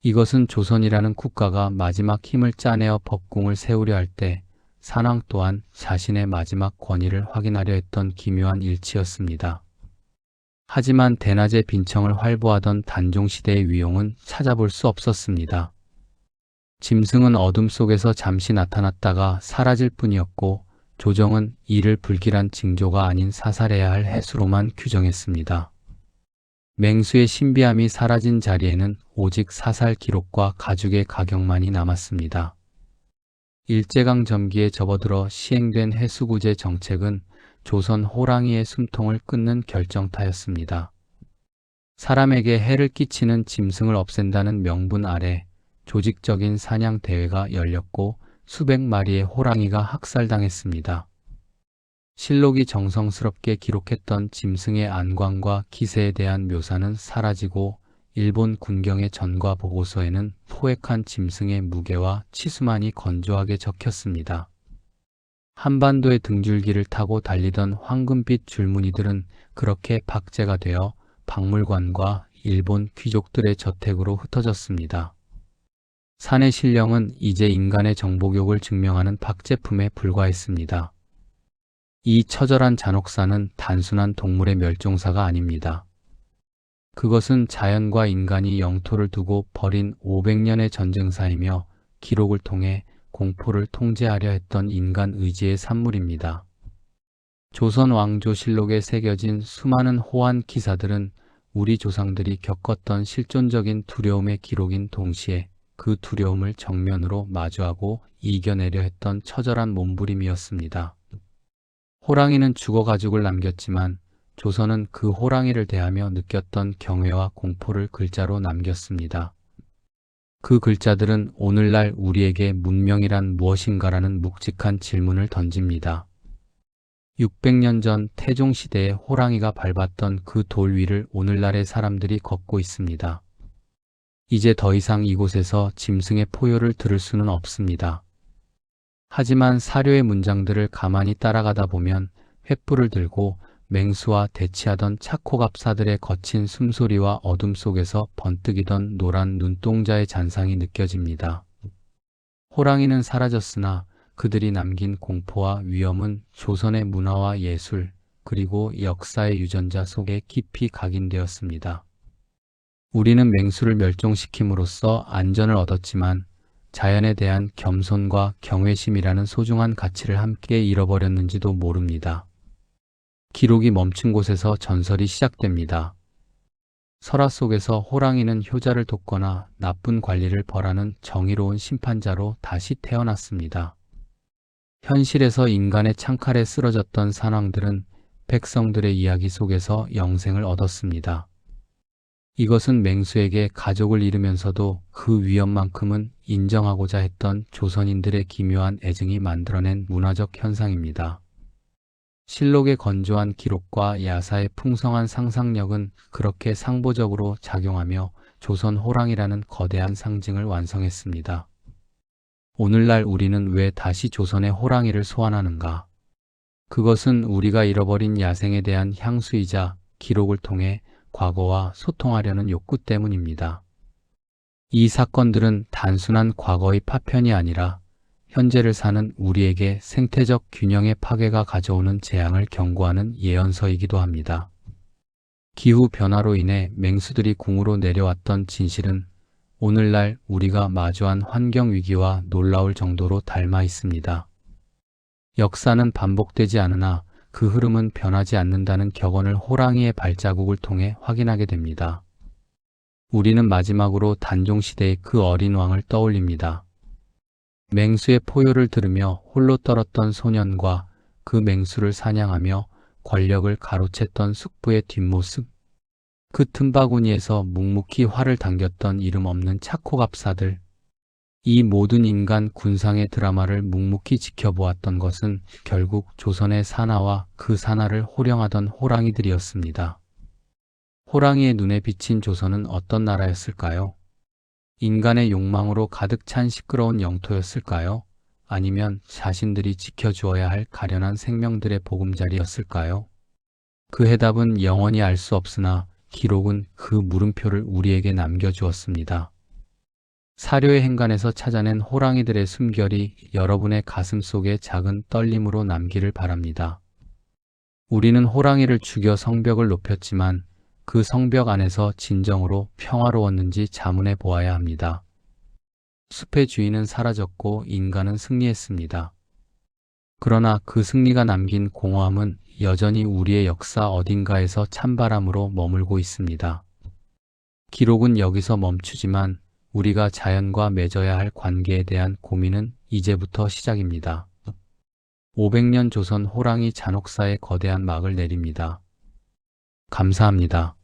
이것은 조선이라는 국가가 마지막 힘을 짜내어 법궁을 세우려 할 때 산왕 또한 자신의 마지막 권위를 확인하려 했던 기묘한 일치였습니다. 하지만 대낮에 빈청을 활보하던 단종시대의 위용은 찾아볼 수 없었습니다. 짐승은 어둠 속에서 잠시 나타났다가 사라질 뿐이었고, 조정은 이를 불길한 징조가 아닌 사살해야 할 해수로만 규정했습니다. 맹수의 신비함이 사라진 자리에는 오직 사살 기록과 가죽의 가격만이 남았습니다. 일제강 점기에 접어들어 시행된 해수구제 정책은 조선 호랑이의 숨통을 끊는 결정타였습니다. 사람에게 해를 끼치는 짐승을 없앤다는 명분 아래 조직적인 사냥 대회가 열렸고 수백 마리의 호랑이가 학살당했습니다. 실록이 정성스럽게 기록했던 짐승의 안광과 기세에 대한 묘사는 사라지고 일본 군경의 전과 보고서에는 포획한 짐승의 무게와 치수만이 건조하게 적혔습니다. 한반도의 등줄기를 타고 달리던 황금빛 줄무늬들은 그렇게 박제가 되어 박물관과 일본 귀족들의 저택으로 흩어졌습니다. 산의 신령은 이제 인간의 정복욕을 증명하는 박제품에 불과했습니다. 이 처절한 잔혹사는 단순한 동물의 멸종사가 아닙니다. 그것은 자연과 인간이 영토를 두고 벌인 500년의 전쟁사이며 기록을 통해 공포를 통제하려 했던 인간 의지의 산물입니다. 조선 왕조실록에 새겨진 수많은 호환 기사들은 우리 조상들이 겪었던 실존적인 두려움의 기록인 동시에 그 두려움을 정면으로 마주하고 이겨내려 했던 처절한 몸부림이었습니다. 호랑이는 죽어 가죽을 남겼지만 조선은 그 호랑이를 대하며 느꼈던 경외와 공포를 글자로 남겼습니다. 그 글자들은 오늘날 우리에게 문명이란 무엇인가라는 묵직한 질문을 던집니다. 600년 전 태종시대에 호랑이가 밟았던 그 돌 위를 오늘날의 사람들이 걷고 있습니다. 이제 더 이상 이곳에서 짐승의 포효를 들을 수는 없습니다. 하지만 사료의 문장들을 가만히 따라가다 보면 횃불을 들고 맹수와 대치하던 차코갑사들의 거친 숨소리와 어둠 속에서 번뜩이던 노란 눈동자의 잔상이 느껴집니다. 호랑이는 사라졌으나 그들이 남긴 공포와 위험은 조선의 문화와 예술 그리고 역사의 유전자 속에 깊이 각인되었습니다. 우리는 맹수를 멸종시킴으로써 안전을 얻었지만 자연에 대한 겸손과 경외심이라는 소중한 가치를 함께 잃어버렸는지도 모릅니다. 기록이 멈춘 곳에서 전설이 시작됩니다. 설화 속에서 호랑이는 효자를 돕거나 나쁜 관리를 벌하는 정의로운 심판자로 다시 태어났습니다. 현실에서 인간의 창칼에 쓰러졌던 산왕들은 백성들의 이야기 속에서 영생을 얻었습니다. 이것은 맹수에게 가족을 잃으면서도 그 위험만큼은 인정하고자 했던 조선인들의 기묘한 애증이 만들어낸 문화적 현상입니다. 실록의 건조한 기록과 야사의 풍성한 상상력은 그렇게 상보적으로 작용하며 조선 호랑이라는 거대한 상징을 완성했습니다. 오늘날 우리는 왜 다시 조선의 호랑이를 소환하는가? 그것은 우리가 잃어버린 야생에 대한 향수이자 기록을 통해 과거와 소통하려는 욕구 때문입니다. 이 사건들은 단순한 과거의 파편이 아니라 현재를 사는 우리에게 생태적 균형의 파괴가 가져오는 재앙을 경고하는 예언서이기도 합니다. 기후 변화로 인해 맹수들이 궁으로 내려왔던 진실은 오늘날 우리가 마주한 환경 위기와 놀라울 정도로 닮아 있습니다. 역사는 반복되지 않으나 그 흐름은 변하지 않는다는 격언을 호랑이의 발자국을 통해 확인하게 됩니다. 우리는 마지막으로 단종시대의 그 어린 왕을 떠올립니다. 맹수의 포효를 들으며 홀로 떨었던 소년과 그 맹수를 사냥하며 권력을 가로챘던 숙부의 뒷모습, 그 틈바구니에서 묵묵히 활을 당겼던 이름 없는 차코갑사들, 이 모든 인간 군상의 드라마를 묵묵히 지켜보았던 것은 결국 조선의 산하와 그 산하를 호령하던 호랑이들이었습니다. 호랑이의 눈에 비친 조선은 어떤 나라였을까요? 인간의 욕망으로 가득 찬 시끄러운 영토였을까요? 아니면 자신들이 지켜주어야 할 가련한 생명들의 보금자리였을까요? 그 해답은 영원히 알 수 없으나 기록은 그 물음표를 우리에게 남겨주었습니다. 사료의 행간에서 찾아낸 호랑이들의 숨결이 여러분의 가슴 속에 작은 떨림으로 남기를 바랍니다. 우리는 호랑이를 죽여 성벽을 높였지만 그 성벽 안에서 진정으로 평화로웠는지 자문해 보아야 합니다. 숲의 주인은 사라졌고 인간은 승리했습니다. 그러나 그 승리가 남긴 공허함은 여전히 우리의 역사 어딘가에서 찬바람으로 머물고 있습니다. 기록은 여기서 멈추지만 우리가 자연과 맺어야 할 관계에 대한 고민은 이제부터 시작입니다. 500년 조선 호랑이 잔혹사의 거대한 막을 내립니다. 감사합니다.